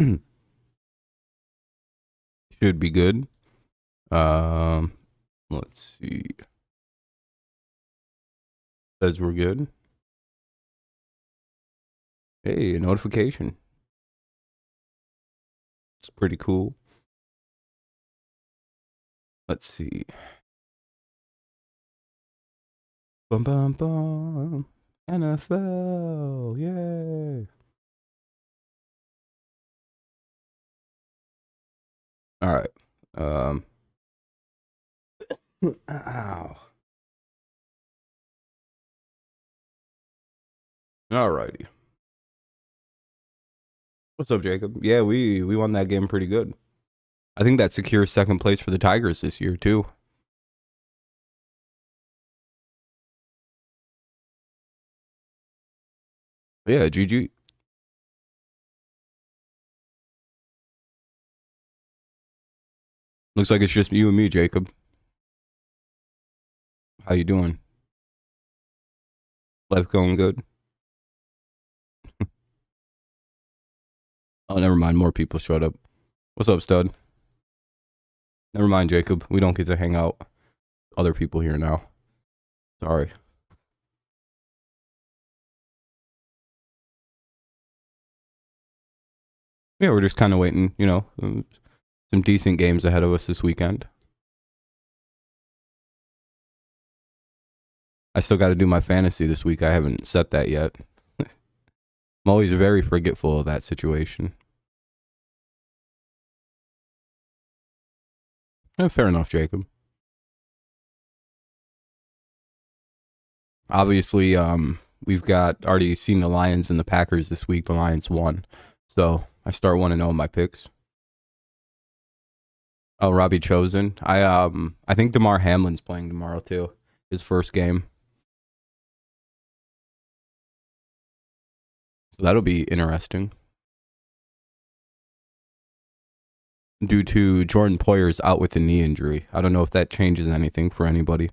Should be good. Let's see. Says we're good. Hey, a notification. It's pretty cool. Let's see. Bum bum bum. NFL. Yay. All right. Ow. All righty. What's up, Jacob? Yeah, we won that game pretty good. I think that secures second place for the Tigers this year too. Yeah, GG. Looks like it's just you and me, Jacob. How you doing? Life going good? Oh, never mind. More people showed up. What's up, stud? Never mind, Jacob. We don't get to hang out. Other people here now. Sorry. Yeah, we're just kind of waiting, you know, some decent games ahead of us this weekend. I still got to do my fantasy this week. I haven't set that yet. I'm always very forgetful of that situation. Fair enough, Jacob. Obviously, we've got already seen the Lions and the Packers this week. The Lions won, so I start 1-0 in my picks. Oh, Robbie Chosen. I think DeMar Hamlin's playing tomorrow too. His first game. So that'll be interesting. Due to Jordan Poyer's out with a knee injury. I don't know if that changes anything for anybody.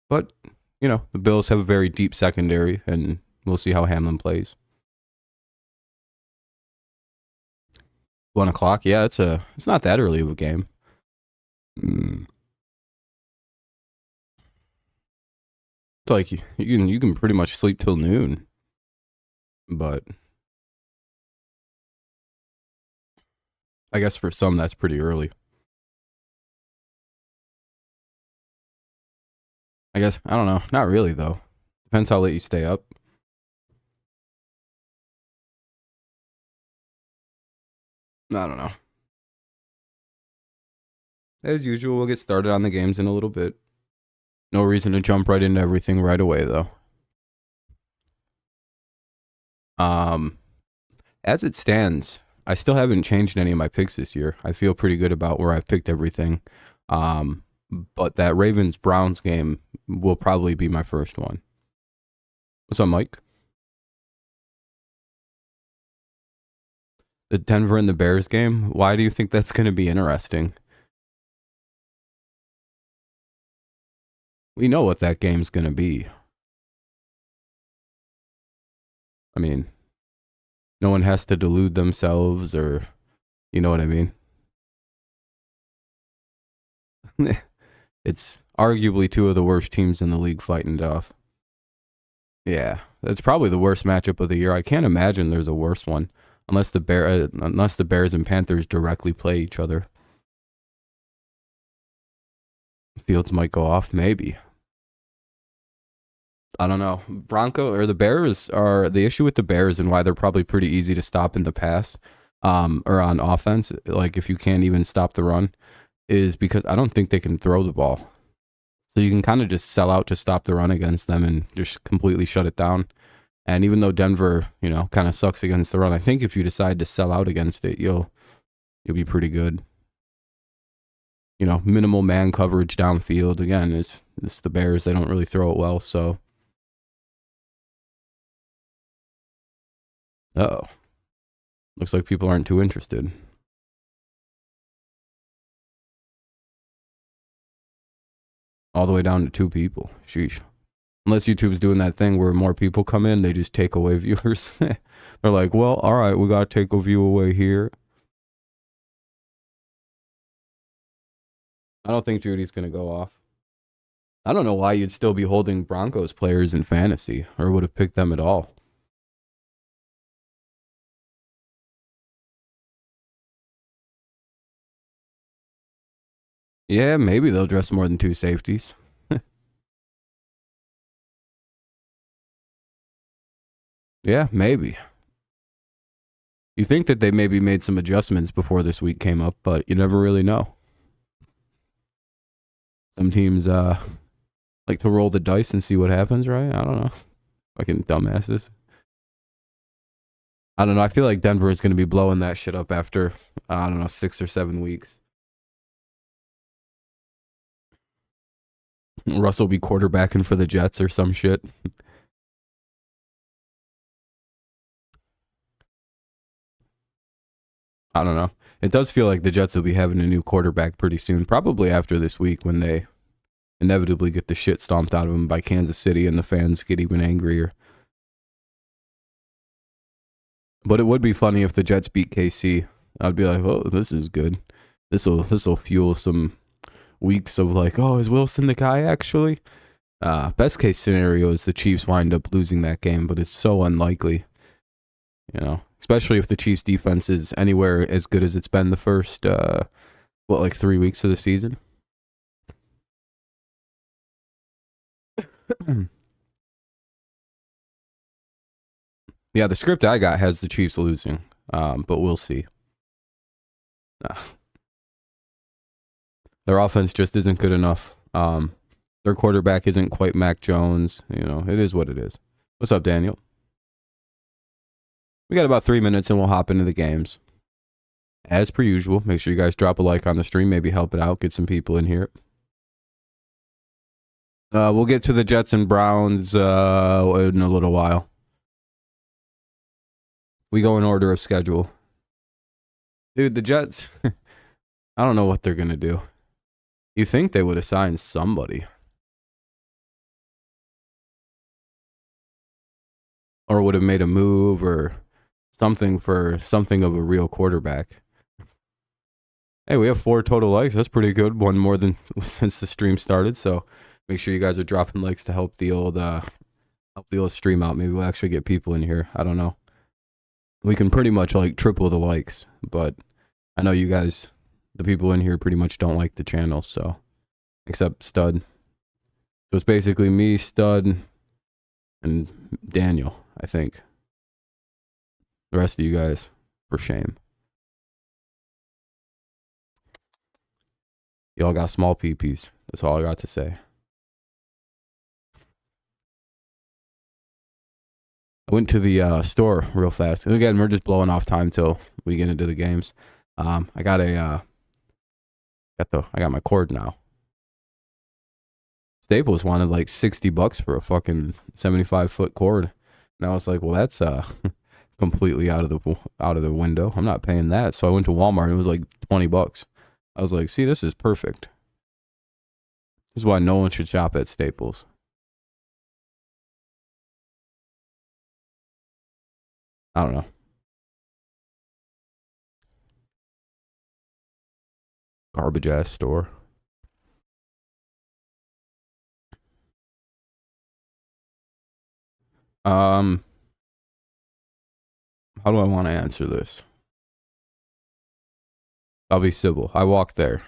But, you know, the Bills have a very deep secondary, and we'll see how Hamlin plays. 1 o'clock? Yeah, it's not that early of a game. It's like you can pretty much sleep till noon. But I guess for some that's pretty early. I guess I don't know. Not really though. Depends how late you stay up. I don't know. As usual, we'll get started on the games in a little bit. No reason to jump right into everything right away though. As it stands, I still haven't changed any of my picks this year. I feel pretty good about where I've picked everything. But that Ravens Browns game will probably be my first one. What's up, Mike? The Denver and the Bears game? Why do you think that's going to be interesting? We know what that game's going to be. I mean, no one has to delude themselves, or you know what I mean? It's arguably two of the worst teams in the league fighting it off. Yeah, that's probably the worst matchup of the year. I can't imagine there's a worse one, unless the Bears and Panthers directly play each other. Fields might go off, maybe. I don't know. The Bears are the issue with the Bears, and why they're probably pretty easy to stop in the pass, or on offense. Like if you can't even stop the run, is because I don't think they can throw the ball. So you can kind of just sell out to stop the run against them and just completely shut it down. And even though Denver, you know, kind of sucks against the run, I think if you decide to sell out against it, you'll be pretty good. You know, minimal man coverage downfield. Again, it's the Bears. They don't really throw it well, so. Uh-oh. Looks like people aren't too interested. All the way down to 2 people. Sheesh. Unless YouTube's doing that thing where more people come in, they just take away viewers. They're like, well, all right, we got to take a view away here. I don't think Judy's going to go off. I don't know why you'd still be holding Broncos players in fantasy or would have picked them at all. Yeah, maybe they'll dress more than 2 safeties. Yeah, maybe. You think that they maybe made some adjustments before this week came up, but you never really know. Some teams like to roll the dice and see what happens, right? I don't know. Fucking dumbasses. I don't know. I feel like Denver is going to be blowing that shit up after, I don't know, 6 or 7 weeks. Russell will be quarterbacking for the Jets or some shit. I don't know. It does feel like the Jets will be having a new quarterback pretty soon, probably after this week when they inevitably get the shit stomped out of them by Kansas City and the fans get even angrier. But it would be funny if the Jets beat KC. I'd be like, oh, this is good. This'll fuel some weeks of like, oh, is Wilson the guy actually? Best case scenario is the Chiefs wind up losing that game, but it's so unlikely. You know, especially if the Chiefs defense is anywhere as good as it's been the first, 3 weeks of the season. Yeah, the script I got has the Chiefs losing, but we'll see. Their offense just isn't good enough. Their quarterback isn't quite Mac Jones. You know, it is what it is. What's up, Daniel? We got about 3 minutes and we'll hop into the games. As per usual, make sure you guys drop a like on the stream. Maybe help it out. Get some people in here. We'll get to the Jets and Browns in a little while. We go in order of schedule. Dude, the Jets, I don't know what they're going to do. You think they would assign somebody. Or would have made a move or something for something of a real quarterback. Hey, we have 4 total likes. That's pretty good. One more than since the stream started. So make sure you guys are dropping likes to help the old stream out. Maybe we'll actually get people in here. I don't know. We can pretty much like triple the likes, but I know you guys, the people in here, pretty much don't like the channel. So except Stud. So it's basically me, Stud, and Daniel, I think. The rest of you guys, for shame. Y'all got small peepees. That's all I got to say. I went to the store real fast. And again, we're just blowing off time till we get into the games. I got my cord now. Staples wanted like $60 for a fucking 75-foot cord. And I was like, well, that's completely out of the window. I'm not paying that. So I went to Walmart and it was like $20. I was like, see, this is perfect. This is why no one should shop at Staples. I don't know. Garbage ass store. How do I want to answer this? I'll be civil. I walked there.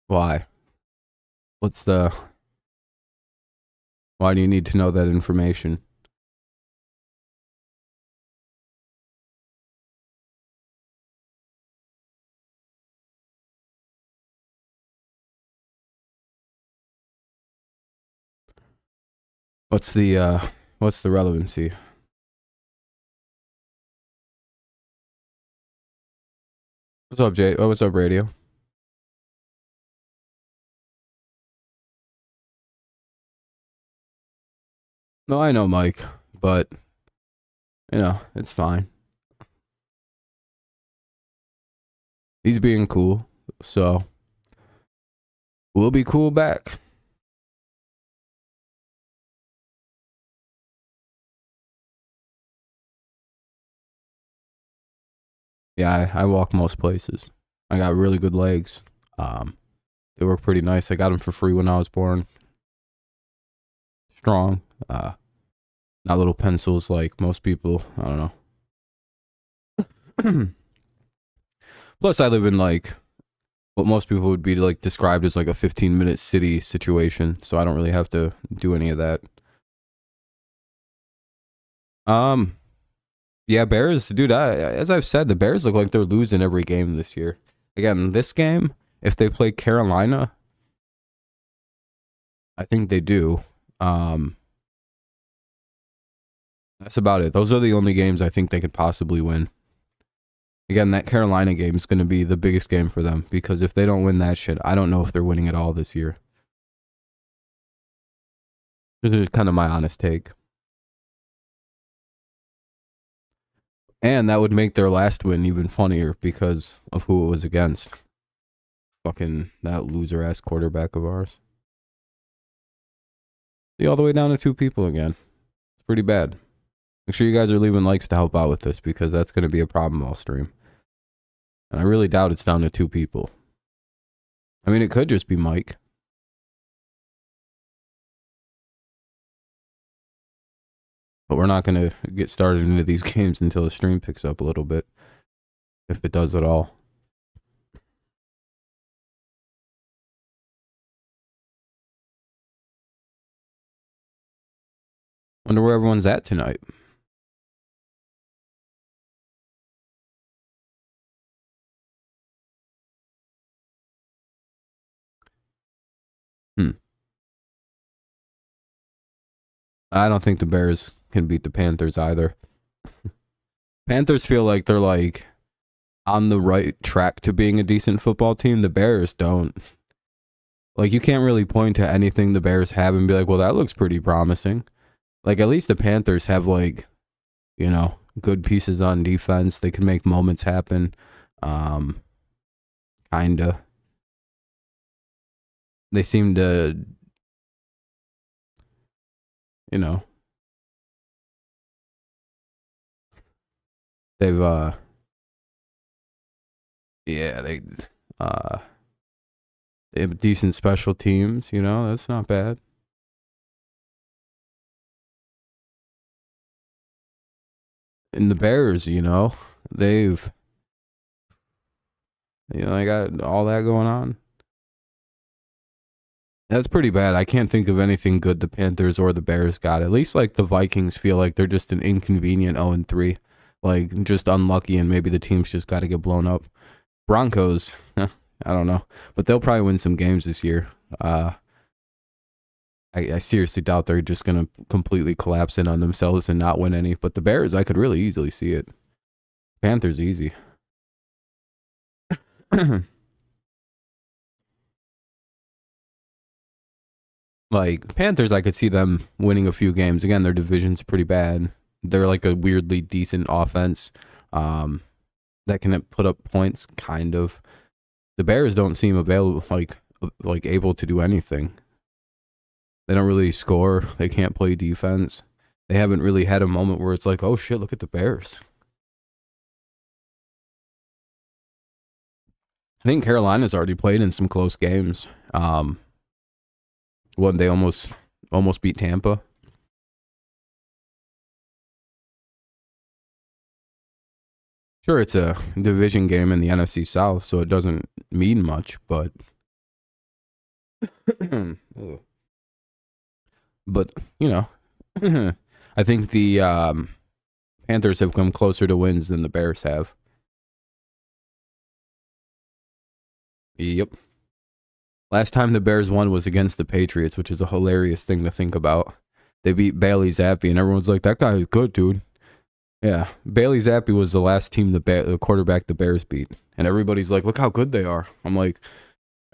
Why? Why do you need to know that information? What's the relevancy? What's up, Jay? Oh, what's up, radio? No, I know, Mike, but You know, it's fine. He's being cool, so we'll be cool back. Yeah, I walk most places. I got really good legs. They work pretty nice. I got them for free when I was born. Strong. Not little pencils like most people. I don't know. Plus, I live in like what most people would be like described as like a 15-minute city situation, so I don't really have to do any of that. Yeah, Bears, dude. As I've said, the Bears look like they're losing every game this year. Again, this game, if they play Carolina, I think they do. That's about it. Those are the only games I think they could possibly win. Again, that Carolina game is going to be the biggest game for them because if they don't win that shit, I don't know if they're winning at all this year. This is kind of my honest take. And that would make their last win even funnier because of who it was against. Fucking that loser ass quarterback of ours. See, all the way down to 2 people again. It's pretty bad. Make sure you guys are leaving likes to help out with this because that's going to be a problem all stream. And I really doubt it's down to 2 people. I mean, it could just be Mike. But we're not going to get started into these games until the stream picks up a little bit. If it does at all. Wonder where everyone's at tonight. I don't think the Bears can beat the Panthers either. Panthers feel like they're like on the right track to being a decent football team. The Bears don't. Like, you can't really point to anything the Bears have and be like, well, that looks pretty promising. Like, at least the Panthers have, like, you know, good pieces on defense. They can make moments happen. Kinda. They seem to, you know, they've, yeah, they have decent special teams, you know, that's not bad. And the Bears, you know, they got all that going on. That's pretty bad. I can't think of anything good the Panthers or the Bears got. At least like the Vikings feel like they're just an inconvenient 0-3. Like just unlucky and maybe the team's just got to get blown up. Broncos, I don't know. But they'll probably win some games this year. I seriously doubt they're just going to completely collapse in on themselves and not win any. But the Bears, I could really easily see it. Panthers, easy. Like, Panthers, I could see them winning a few games. Again, their division's pretty bad. They're like a weirdly decent offense that can put up points, kind of. The Bears don't seem available, like able to do anything. They don't really score. They can't play defense. They haven't really had a moment where it's like, oh shit, look at the Bears. I think Carolina's already played in some close games. When they almost beat Tampa. Sure, it's a division game in the NFC South, so it doesn't mean much, but but you know, I think the Panthers have come closer to wins than the Bears have. Yep. Last time the Bears won was against the Patriots, which is a hilarious thing to think about. They beat Bailey Zappi, and everyone's like, that guy is good, dude. Yeah, Bailey Zappi was the last team the quarterback the Bears beat. And everybody's like, look how good they are. I'm like,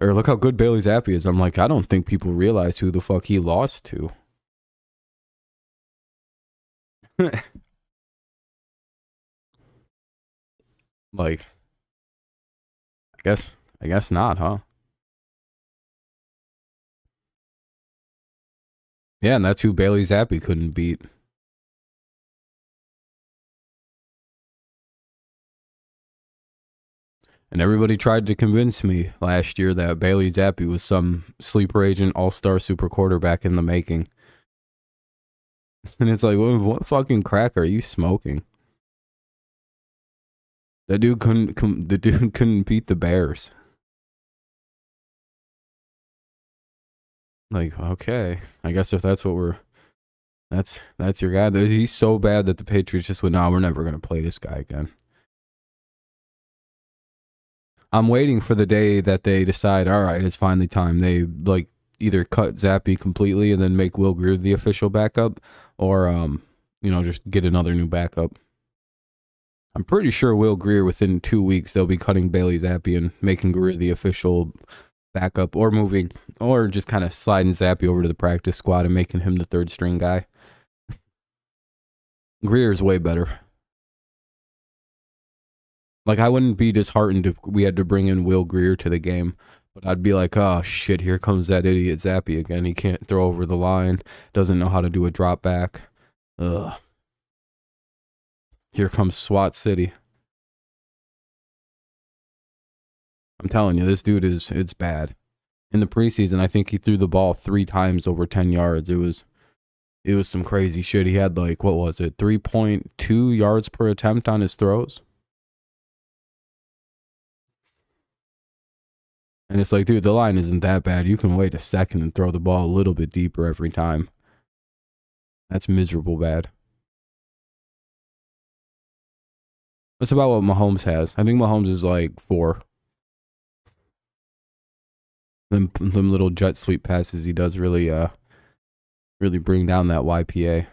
or look how good Bailey Zappi is. I'm like, I don't think people realize who the fuck he lost to. Like, I guess not, huh? Yeah, and that's who Bailey Zappi couldn't beat. And everybody tried to convince me last year that Bailey Zappi was some sleeper agent all-star super quarterback in the making. And it's like, what fucking crack are you smoking? That dude the dude couldn't beat the Bears. Like, okay, I guess if that's what that's your guy. He's so bad that the Patriots just went, nah, we're never gonna play this guy again. I'm waiting for the day that they decide, all right, it's finally time. They like either cut Zappi completely and then make Will Grier the official backup, or just get another new backup. I'm pretty sure Will Grier within 2 weeks they'll be cutting Bailey Zappi and making Grier the official backup, or moving, or just kind of sliding Zappi over to the practice squad and making him the third string guy. Greer's way better. Like, I wouldn't be disheartened if we had to bring in Will Grier to the game, but I'd be like, oh shit, here comes that idiot Zappi again. He can't throw over the line, doesn't know how to do a drop back. Ugh. Here comes SWAT City. I'm telling you, this dude it's bad. In the preseason, I think he threw the ball 3 times over 10 yards. It was some crazy shit. He had like, what was it, 3.2 yards per attempt on his throws. And it's like, dude, the line isn't that bad. You can wait a second and throw the ball a little bit deeper every time. That's miserable bad. That's about what Mahomes has. I think Mahomes is like 4. Them little jet sweep passes he does really bring down that YPA.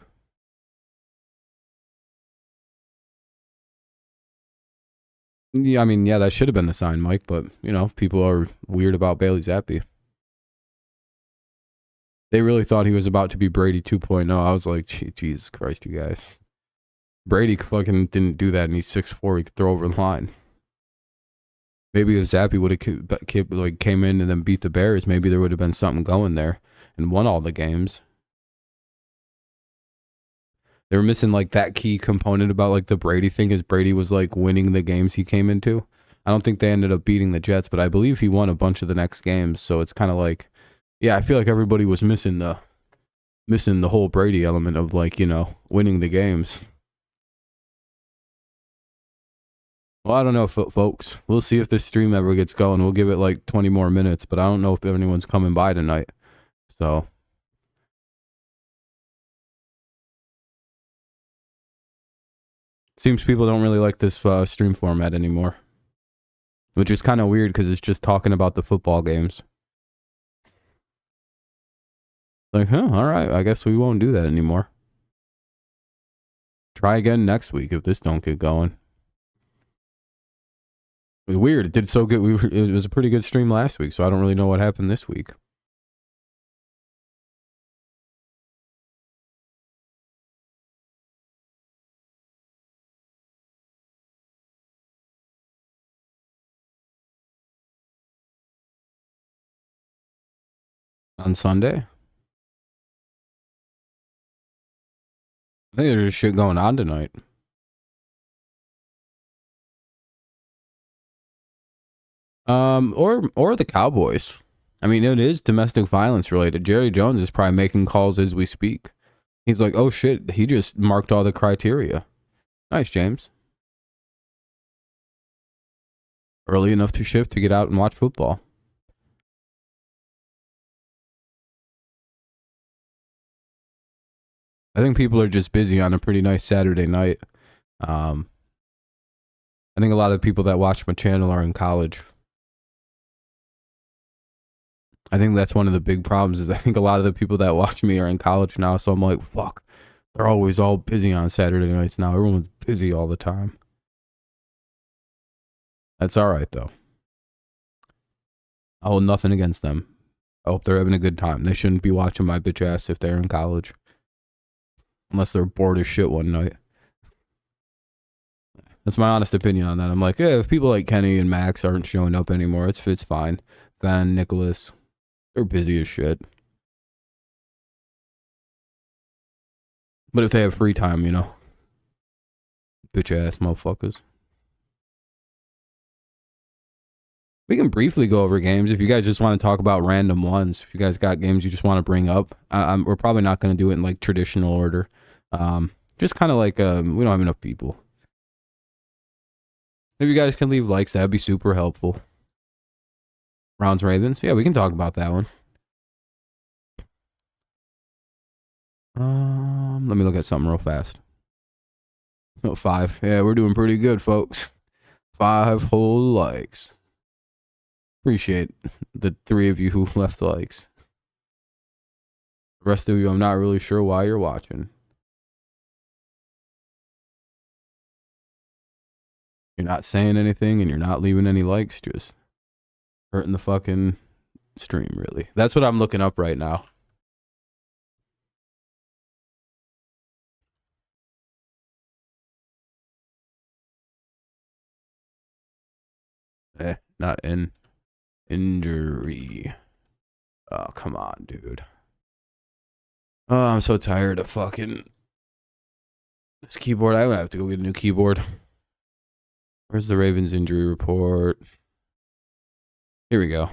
Yeah, I mean, yeah, that should have been the sign, Mike, but, people are weird about Bailey Zappi. They really thought he was about to be Brady 2.0. I was like, Jesus Christ, you guys. Brady fucking didn't do that, and he's 6'4". He could throw over the line. Maybe if Zappi would have came in and then beat the Bears, maybe there would have been something going there and won all the games. They were missing like that key component about like the Brady thing, is Brady was like winning the games he came into. I don't think they ended up beating the Jets, but I believe he won a bunch of the next games. So it's kind of like, yeah, I feel like everybody was missing the whole Brady element of like, winning the games. Well, I don't know, folks. We'll see if this stream ever gets going. We'll give it like 20 more minutes, but I don't know if anyone's coming by tonight. So seems people don't really like this stream format anymore, which is kind of weird because it's just talking about the football games. Like, all right, I guess we won't do that anymore. Try again next week if this don't get going. It was weird. It did so good. It was a pretty good stream last week, so I don't really know what happened this week. On Sunday, I think there's shit going on tonight. Or the Cowboys. I mean, it is domestic violence related. Jerry Jones is probably making calls as we speak. He's like, oh shit, he just marked all the criteria. Nice, James. Early enough to shift to get out and watch football. I think people are just busy on a pretty nice Saturday night. I think a lot of people that watch my channel are in college. I think that's one of the big problems, is I think a lot of the people that watch me are in college now. So I'm like, fuck, they're always all busy on Saturday nights now. Everyone's busy all the time. That's all right, though. I hold nothing against them. I hope they're having a good time. They shouldn't be watching my bitch ass if they're in college. Unless they're bored as shit one night. That's my honest opinion on that. I'm like, if people like Kenny and Max aren't showing up anymore, it's fine. Van, Nicholas, they're busy as shit. But if they have free time, you know, bitch ass motherfuckers. We can briefly go over games if you guys just want to talk about random ones. If you guys got games you just want to bring up, we're probably not going to do it in like traditional order. Just kind of like we don't have enough people. If you guys can leave likes, that'd be super helpful. Browns Ravens, yeah, we can talk about that one. Let me look at something real fast. Oh, 5. Yeah, we're doing pretty good, folks. 5 whole likes. Appreciate the 3 of you who left likes. The rest of you, I'm not really sure why you're watching. You're not saying anything and you're not leaving any likes, just hurting the fucking stream, really. That's what I'm looking up right now. Not in injury. Oh, come on, dude. Oh, I'm so tired of fucking this keyboard. I have to go get a new keyboard. Where's the Ravens injury report? Here we go.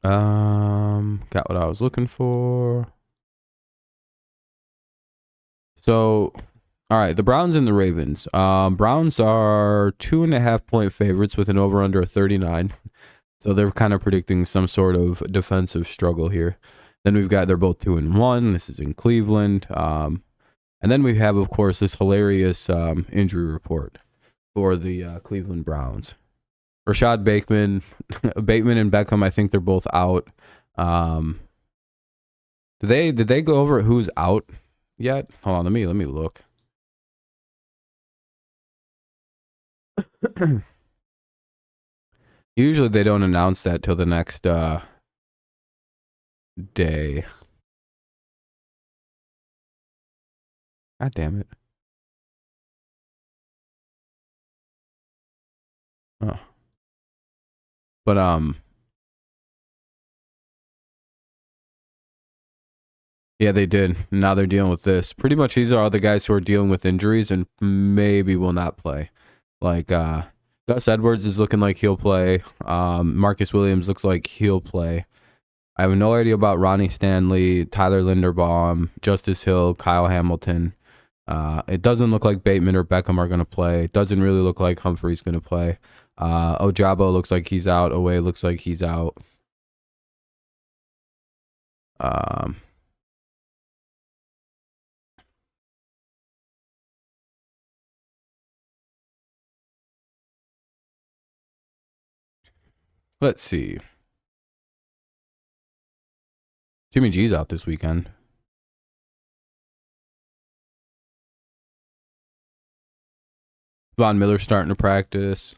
Got what I was looking for. So, all right, the Browns and the Ravens. Browns are 2.5-point favorites with an over/under of 39. So they're kind of predicting some sort of defensive struggle here. Then we've got they're both 2-1. This is in Cleveland. And then we have, of course, this hilarious injury report for the Cleveland Browns. Rashad Bateman and Beckham, I think they're both out. Did they go over who's out yet? Hold on, let me look. Usually they don't announce that till the next day. God damn it. Oh. But yeah, they did. Now they're dealing with this. Pretty much these are all the guys who are dealing with injuries and maybe will not play. Like Gus Edwards is looking like he'll play. Marcus Williams looks like he'll play. I have no idea about Ronnie Stanley, Tyler Linderbaum, Justice Hill, Kyle Hamilton. It doesn't look like Bateman or Beckham are going to play. It doesn't really look like Humphrey's going to play. Ojabo looks like he's out. Owe looks like he's out. Let's see. Jimmy G's out this weekend. Von Miller's starting to practice.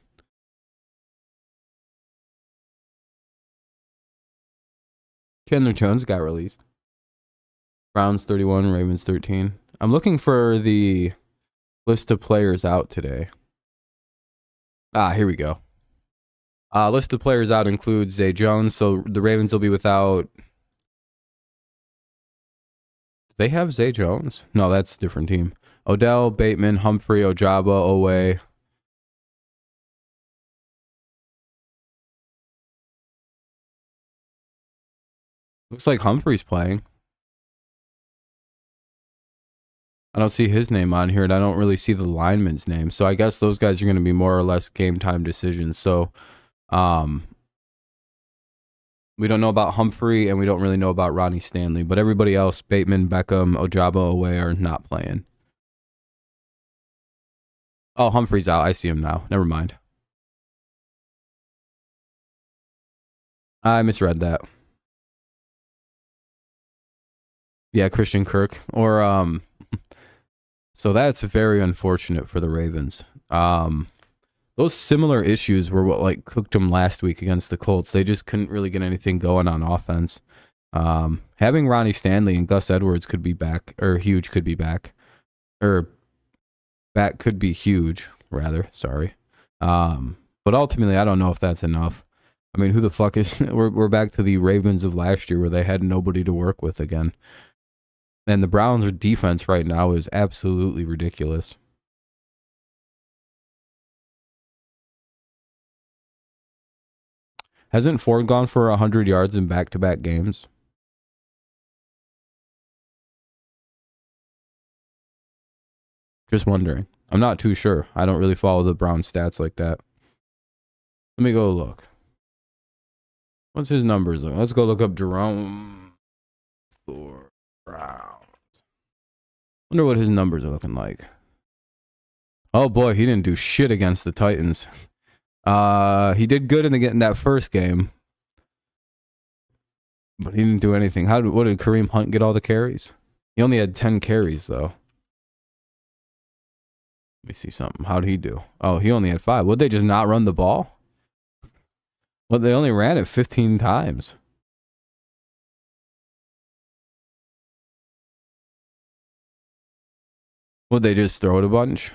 Chandler Jones got released. Browns 31, Ravens 13. I'm looking for the list of players out today. Here we go. List of players out includes Zay Jones, so the Ravens will be without. They have Zay Jones? No, that's a different team. Odell, Bateman, Humphrey, Ojabo, Owe. Looks like Humphrey's playing. I don't see his name on here, and I don't really see the lineman's name. So I guess those guys are going to be more or less game time decisions. So we don't know about Humphrey, and we don't really know about Ronnie Stanley. But everybody else, Bateman, Beckham, Ojabo, Owe, are not playing. Oh, Humphrey's out. I see him now. Never mind. I misread that. Yeah, Christian Kirk. Or so that's very unfortunate for the Ravens. Those similar issues were what like cooked them last week against the Colts. They just couldn't really get anything going on offense. Having Ronnie Stanley and Gus Edwards could be back, or Huge could be back, or back could be huge, rather. Sorry. But ultimately, I don't know if that's enough. I mean, who the fuck is... We're back to the Ravens of last year where they had nobody to work with again. And the Browns' defense right now is absolutely ridiculous. Hasn't Ford gone for 100 yards in back-to-back games? Just wondering. I'm not too sure. I don't really follow the Browns stats like that. Let me go look. What's his numbers? Let's go look up Jerome for Browns. Wonder what his numbers are looking like. Oh boy, he didn't do shit against the Titans. He did good in that first game, but he didn't do anything. What did Kareem Hunt get all the carries? He only had 10 carries though. Let me see something. How'd he do? Oh, he only had 5. Would they just not run the ball? Well, they only ran it 15 times. Would they just throw it a bunch?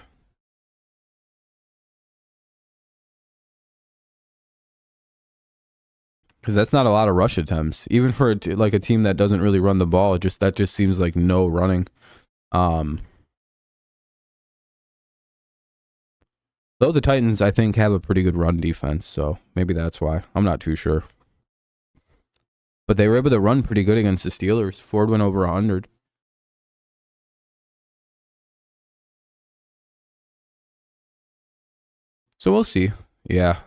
Because that's not a lot of rush attempts, even for a team that doesn't really run the ball. That just seems like no running. Though the Titans, I think, have a pretty good run defense, so maybe that's why. I'm not too sure. But they were able to run pretty good against the Steelers. Ford went over 100. So we'll see. Yeah.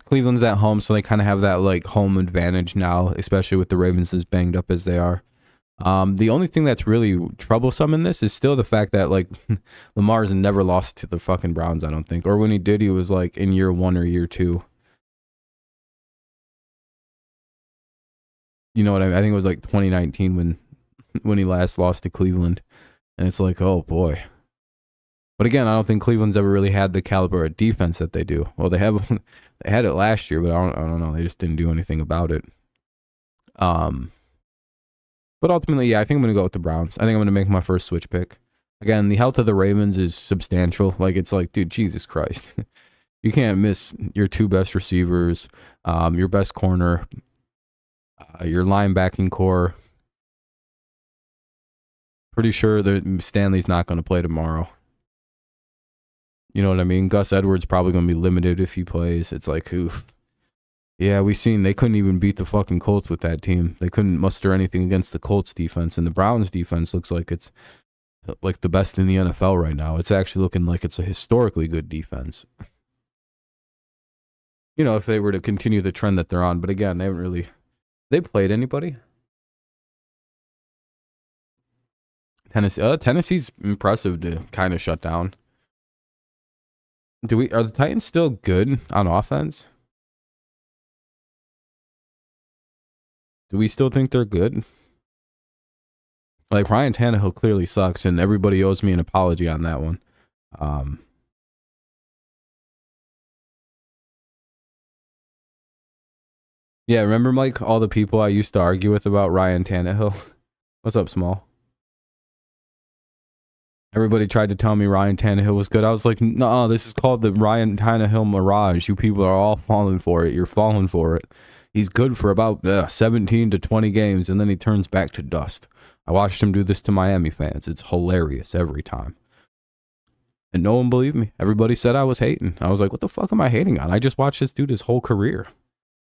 Cleveland's at home, so they kind of have that like home advantage now, especially with the Ravens as banged up as they are. The only thing that's really troublesome in this is still the fact that like Lamar's never lost to the fucking Browns, I don't think. Or when he did, he was like in year 1 or year 2. You know what I mean? I think it was like 2019 when he last lost to Cleveland. And it's like, oh boy. But again, I don't think Cleveland's ever really had the caliber of defense that they do. Well, they have they had it last year, but I don't know. They just didn't do anything about it. But ultimately, yeah, I think I'm going to go with the Browns. I think I'm going to make my first switch pick. Again, the health of the Ravens is substantial. Like, it's like, dude, Jesus Christ. You can't miss your 2 best receivers, your best corner, your linebacking core. Pretty sure that Stanley's not going to play tomorrow. You know what I mean? Gus Edwards probably going to be limited if he plays. It's like, oof. Yeah, we seen they couldn't even beat the fucking Colts with that team. They couldn't muster anything against the Colts defense, and the Browns defense looks like it's like the best in the NFL right now. It's actually looking like it's a historically good defense. You know, if they were to continue the trend that they're on. But again, they played anybody? Tennessee. Tennessee's impressive to kind of shut down. Are the Titans still good on offense? Do we still think they're good? Like, Ryan Tannehill clearly sucks, and everybody owes me an apology on that one. Yeah, remember, Mike, all the people I used to argue with about Ryan Tannehill? What's up, Small? Everybody tried to tell me Ryan Tannehill was good. I was like, no, this is called the Ryan Tannehill mirage. You people are all falling for it. You're falling for it. He's good for about 17 to 20 games, and then he turns back to dust. I watched him do this to Miami fans. It's hilarious every time. And no one believed me. Everybody said I was hating. I was like, what the fuck am I hating on? I just watched this dude his whole career.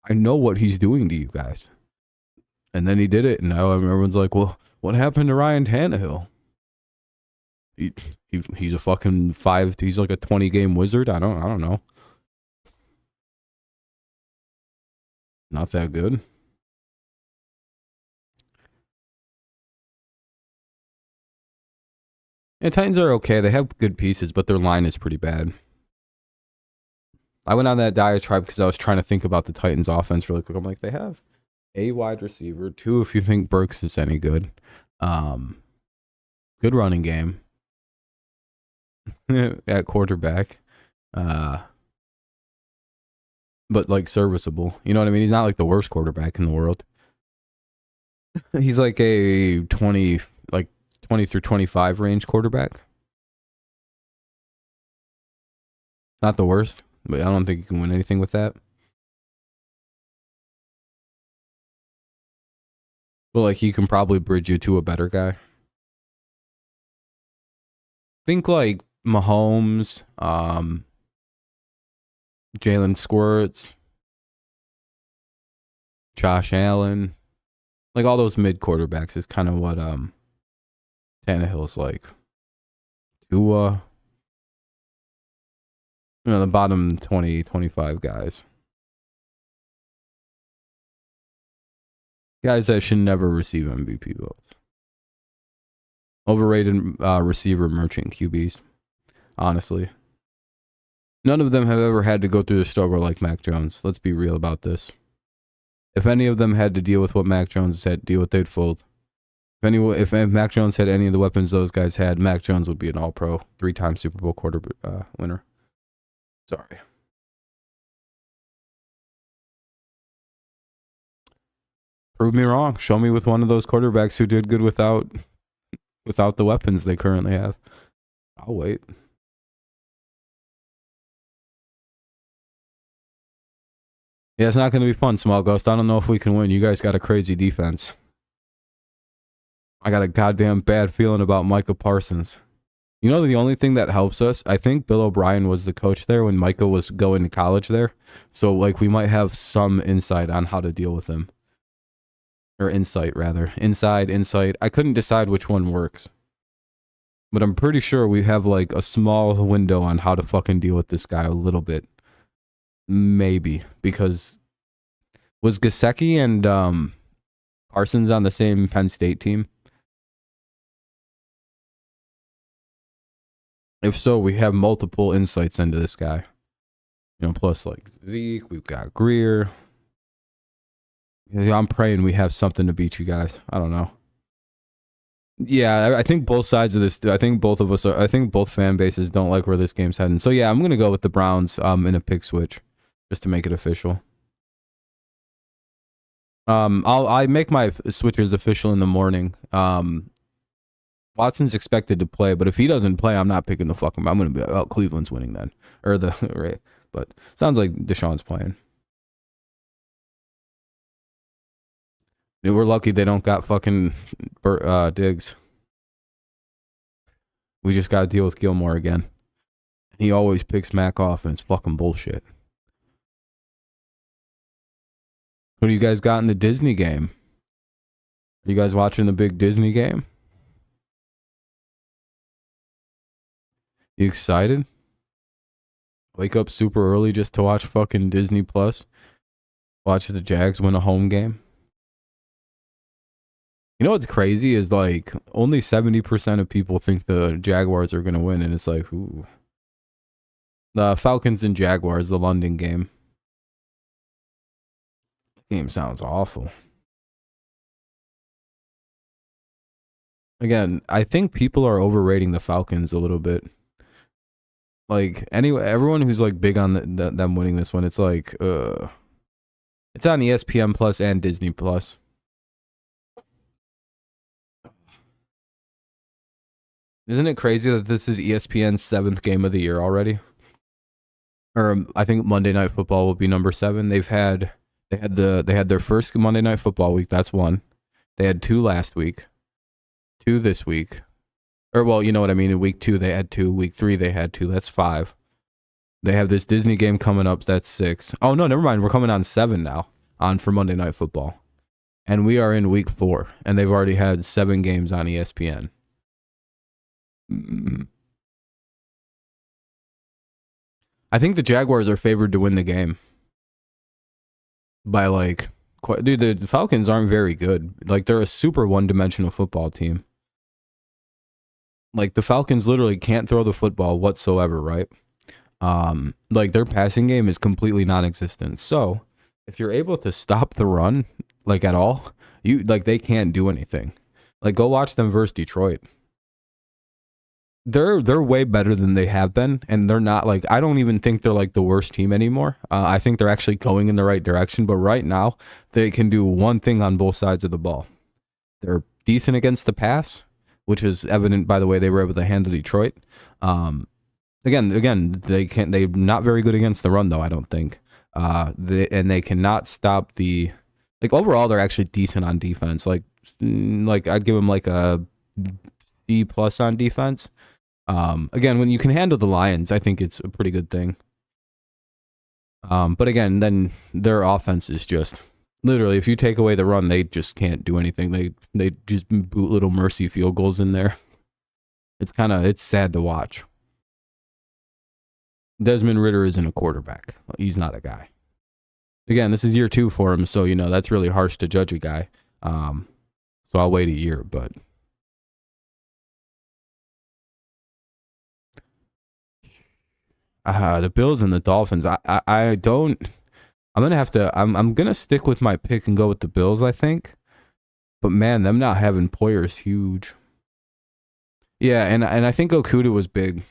I know what he's doing to you guys. And then he did it, and now everyone's like, well, what happened to Ryan Tannehill? He's a fucking he's like a 20-game wizard. I don't know. Not that good. Yeah, Titans are okay. They have good pieces, but their line is pretty bad. I went on that diatribe because I was trying to think about the Titans offense really quick. I'm like, they have a wide receiver, 2 if you think Burks is any good. Good running game at quarterback. but like serviceable. You know what I mean? He's not like the worst quarterback in the world. He's like a 20 through 25 range quarterback. Not the worst, but I don't think you can win anything with that. But like he can probably bridge you to a better guy. Think like Mahomes, Jalen Squirts, Josh Allen, like all those mid quarterbacks is kind of what Tannehill's like. Tua, the bottom 20, 25 guys. Guys that should never receive MVP votes. Overrated receiver merchant QBs. Honestly. None of them have ever had to go through the struggle like Mac Jones. Let's be real about this. If any of them had to deal with what Mac Jones had to deal with, they'd fold. If Mac Jones had any of the weapons those guys had, Mac Jones would be an all-pro, 3-time Super Bowl winner. Sorry. Prove me wrong. Show me with one of those quarterbacks who did good without the weapons they currently have. I'll wait. Yeah, it's not going to be fun, Small Ghost. I don't know if we can win. You guys got a crazy defense. I got a goddamn bad feeling about Micah Parsons. You know, the only thing that helps us, I think Bill O'Brien was the coach there when Micah was going to college there. So, like, we might have some insight on how to deal with him. Or insight, rather. Insight. I couldn't decide which one works. But I'm pretty sure we have, like, a small window on how to fucking deal with this guy a little bit. Maybe. Because was Gesicki and Parsons on the same Penn State team? If so, we have multiple insights into this guy. Plus, like, Zeke, we've got Greer. I'm praying we have something to beat you guys. I don't know. Yeah, I think both sides of this. I think both of us are. I think both fan bases don't like where this game's heading. So yeah, I'm gonna go with the Browns in a pick switch, just to make it official. I make my switches official in the morning. Watson's expected to play, but if he doesn't play, I'm not picking the fucking. I'm gonna be Cleveland's winning then, or the right. But sounds like Deshaun's playing. We're lucky they don't got fucking Diggs. We just got to deal with Gilmore again. He always picks Mac off, and it's fucking bullshit. What do you guys got in the Disney game? Are you guys watching the big Disney game? You excited? Wake up super early just to watch fucking Disney Plus? Watch the Jags win a home game? You know what's crazy is like only 70% of people think the Jaguars are going to win, and it's like, ooh. The Falcons and Jaguars, the London game. Game sounds awful. Again, I think people are overrating the Falcons a little bit. Like anyway, everyone who's like big on them winning this one, it's like, it's on ESPN Plus and Disney Plus. Isn't it crazy that this is ESPN's 7th game of the year already? Or I think Monday Night Football will be number 7. They had their first Monday Night Football week. That's 1. They had 2 last week. 2 this week. Or well, you know what I mean. In week 2 they had 2. Week 3 they had 2. That's 5. They have this Disney game coming up. That's 6. Oh no, never mind. We're coming on 7 now. For Monday Night Football, and we are in week 4, and they've already had 7 games on ESPN. I think the Jaguars are favored to win the game by like, dude, the Falcons aren't very good. Like they're a super one-dimensional football team. Like the Falcons literally can't throw the football whatsoever, right? Like their passing game is completely non-existent. So if you're able to stop the run like at all, they can't do anything. Like go watch them versus Detroit. they're way better than they have been, and they're not like, I don't even think they're like the worst team anymore. I think they're actually going in the right direction, but right now they can do one thing on both sides of the ball. They're decent against the pass, which is evident by the way they were able to handle Detroit. Again, they're not very good against the run though, I don't think. They cannot stop the, like, overall they're actually decent on defense. Like I'd give them like a B plus on defense. Again, when you can handle the Lions, I think it's a pretty good thing. But again, then their offense is just literally, if you take away the run, they just can't do anything. They just boot little mercy field goals in there. It's sad to watch. Desmond Ridder isn't a quarterback. He's not a guy. Again, this is year 2 for him, so that's really harsh to judge a guy. So I'll wait a year, but the Bills and the Dolphins, I don't. I'm gonna stick with my pick and go with the Bills, I think. But man, them not having Poyer is huge. Yeah, and I think Okuda was big,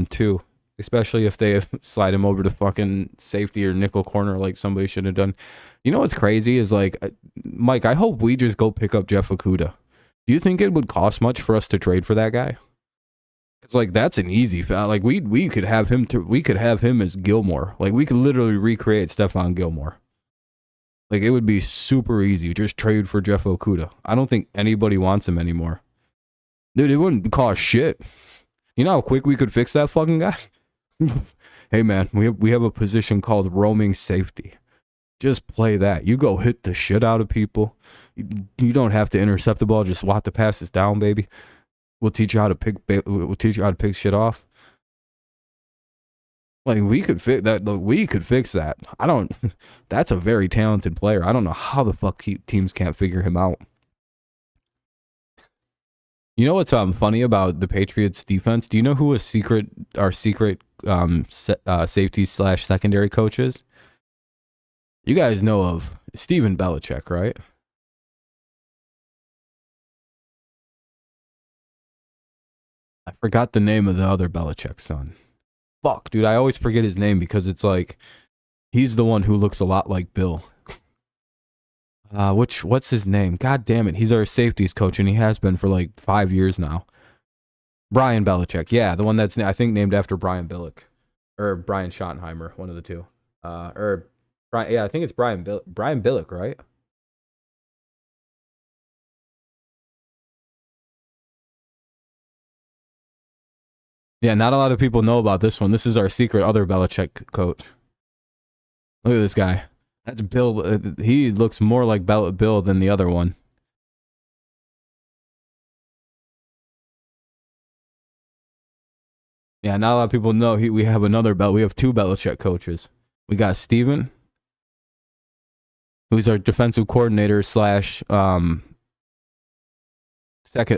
too. Especially if they slide him over to fucking safety or nickel corner like somebody should have done. You know what's crazy is, like, Mike, I hope we just go pick up Jeff Okuda. Do you think it would cost much for us to trade for that guy? It's like, that's an easy, like, we could have him we could have him as Gilmore. Like, we could literally recreate Stephon Gilmore. Like, it would be super easy. Just trade for Jeff Okuda. I don't think anybody wants him anymore. Dude, it wouldn't cost shit. You know how quick we could fix that fucking guy? Hey man, we have a position called roaming safety. Just play that. You go hit the shit out of people. You don't have to intercept the ball. Just watch the passes down, baby. We'll teach you how to pick. We'll teach you how to pick shit off. Like, we could fix that. Look, we could fix that. I don't. That's a very talented player. I don't know how the fuck teams can't figure him out. You know what's funny about the Patriots defense? Do you know who our secret safety / secondary coach is? You guys know of Steven Belichick, right? I forgot the name of the other Belichick son. Fuck, dude, I always forget his name because it's like, he's the one who looks a lot like Bill. What's his name? God damn it. He's our safeties coach, and he has been for like 5 years now. Brian Belichick. Yeah, the one that's, I think, named after Brian Billick. Or Brian Schottenheimer, one of the two. I think it's Brian Billick, right? Yeah, not a lot of people know about this one. This is our secret other Belichick coach. Look at this guy. That's Bill. He looks more like Bill than the other one. Yeah, not a lot of people know. We have another We have 2 Belichick coaches. We got Steven, who's our defensive coordinator / second.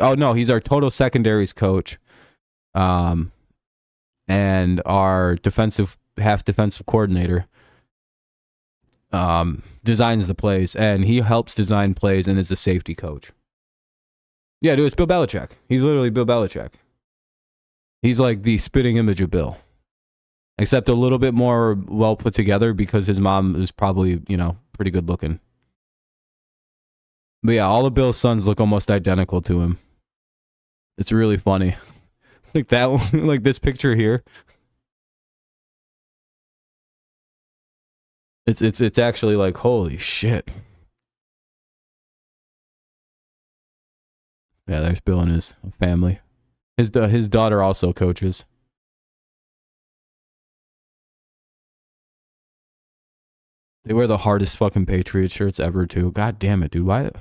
Oh no, he's our total secondaries coach. And our half defensive coordinator designs the plays, and he helps design plays and is a safety coach. Yeah, dude, it's Bill Belichick. He's literally Bill Belichick. He's like the spitting image of Bill, except a little bit more well put together because his mom is probably, pretty good looking. But yeah, all of Bill's sons look almost identical to him. It's really funny. Like that one, like this picture here. It's actually like, holy shit. Yeah, there's Bill and his family. His daughter also coaches. They wear the hardest fucking Patriot shirts ever too. God damn it, dude. Why?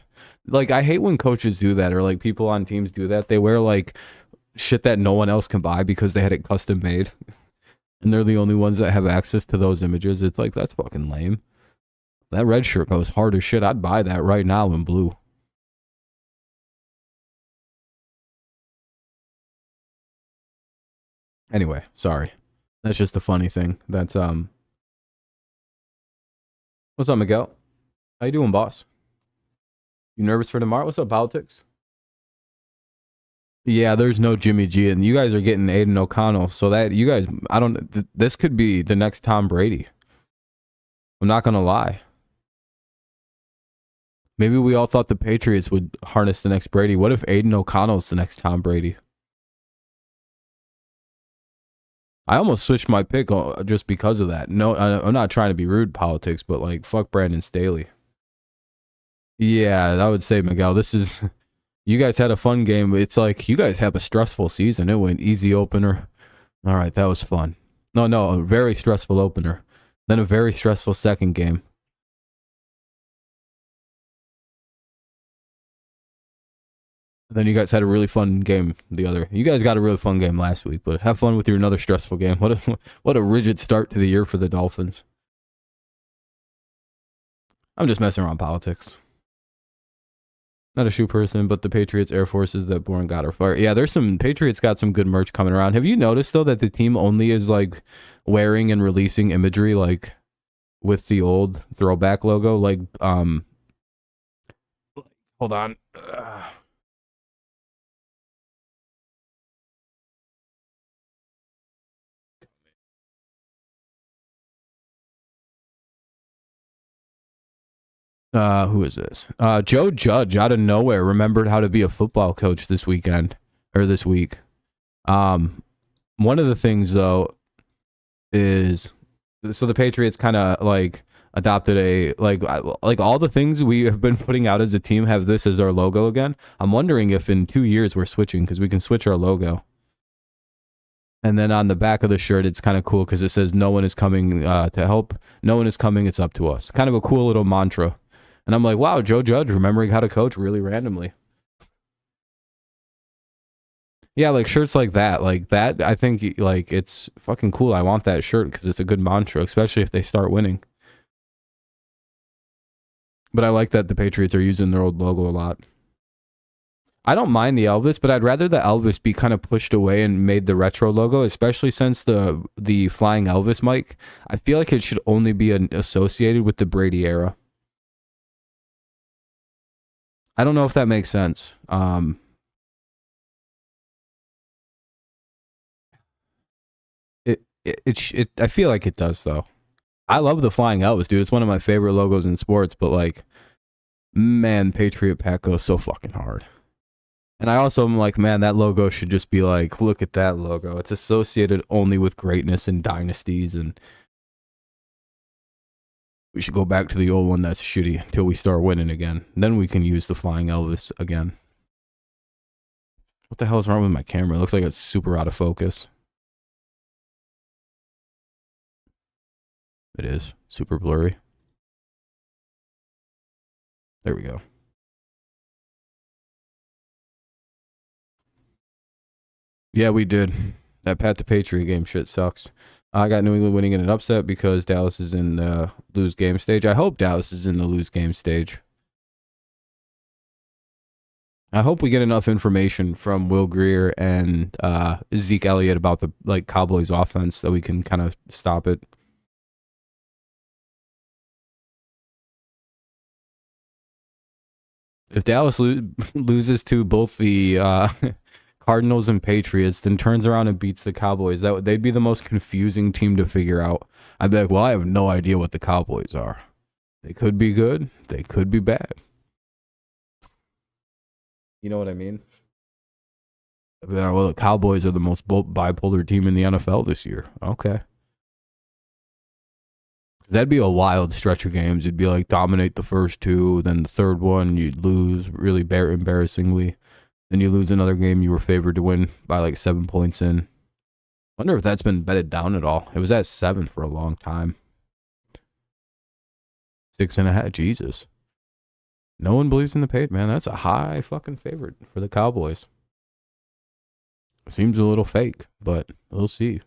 Like, I hate when coaches do that, or like people on teams do that. They wear like shit that no one else can buy because they had it custom made. And they're the only ones that have access to those images. It's like, that's fucking lame. That red shirt goes hard as shit. I'd buy that right now in blue. Anyway, sorry. That's just a funny thing. That's What's up, Miguel? How you doing, boss? You nervous for tomorrow? What's up, politics? Yeah, there's no Jimmy G, and you guys are getting Aiden O'Connell. So that you guys, I don't. This could be the next Tom Brady. I'm not gonna lie. Maybe we all thought the Patriots would harness the next Brady. What if Aiden O'Connell's the next Tom Brady? I almost switched my pick just because of that. No, I'm not trying to be rude politics, but like fuck Brandon Staley. Yeah, I would say Miguel. This is you guys had a fun game. It's like you guys have a stressful season. It went easy opener. All right, that was fun. No, a very stressful opener. Then a very stressful second game. Then you guys had a really fun game the other. You guys got a really fun game last week, but have fun with your another stressful game. What a rigid start to the year for the Dolphins. I'm just messing around politics. Not a shoe person, but the Patriots Air Forces that Bourne got are fire. Yeah, there's some Patriots got some good merch coming around. Have you noticed though that the team only is like wearing and releasing imagery like with the old throwback logo? Like hold on. Who is this? Joe Judge out of nowhere remembered how to be a football coach this weekend or this week. One of the things though is so the Patriots kind of like adopted a like all the things we have been putting out as a team have this as our logo again. I'm wondering if in 2 years we're switching because we can switch our logo. And then on the back of the shirt, it's kind of cool because it says "No one is coming to help. No one is coming. It's up to us." Kind of a cool little mantra. And I'm like, wow, Joe Judge remembering how to coach really randomly. Yeah, like shirts like that. I think like it's fucking cool. I want that shirt because it's a good mantra, especially if they start winning. But I like that the Patriots are using their old logo a lot. I don't mind the Elvis, but I'd rather the Elvis be kind of pushed away and made the retro logo, especially since the flying Elvis mic. I feel like it should only be associated with the Brady era. I don't know if that makes sense. I feel like it does though. I love the flying Elvis, dude. It's one of my favorite logos in sports. But like, man, Patriot Pack goes so fucking hard. And I also am like, man, that logo should just be like, look at that logo. It's associated only with greatness and dynasties, and we should go back to the old one that's shitty until we start winning again. Then we can use the flying Elvis again. What the hell is wrong with my camera? It looks like it's super out of focus. It is super blurry. There we go. Yeah, we did. That Pat the Patriot game shit sucks. I got New England winning in an upset because Dallas is in the lose game stage. I hope Dallas is in the lose game stage. I hope we get enough information from Will Greer and Zeke Elliott about the like Cowboys offense that we can kind of stop it. If Dallas loses to both the Cardinals and Patriots, then turns around and beats the Cowboys, they'd be the most confusing team to figure out. I'd be like, well, I have no idea what the Cowboys are. They could be good. They could be bad. You know what I mean? Yeah, well, the Cowboys are the most bipolar team in the NFL this year. Okay. That'd be a wild stretch of games. It'd be like dominate the first two, then the third one you'd lose really embarrassingly. Then you lose another game you were favored to win by like 7 points in. Wonder if that's been betted down at all. It was at 7 for a long time. 6.5. Jesus. No one believes in the Patriots, man. That's a high fucking favorite for the Cowboys. Seems a little fake, but we'll see.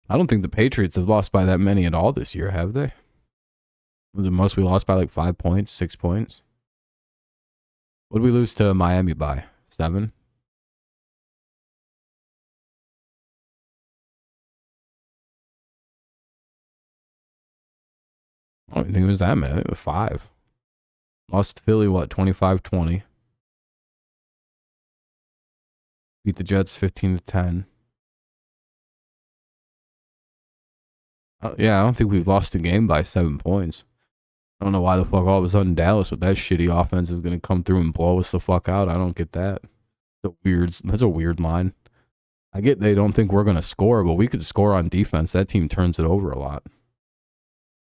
I don't think the Patriots have lost by that many at all this year, have they? The most we lost by like 5 points, 6 points. What did we lose to Miami by? 7? I don't think it was that many. I think it was 5. Lost to Philly, what, 25-20? Beat the Jets 15-10. Yeah, I don't think we've lost a game by 7 points. I don't know why the fuck all of a sudden Dallas with that shitty offense is going to come through and blow us the fuck out. I don't get that. That's a weird line. I get they don't think we're going to score, but we could score on defense. That team turns it over a lot.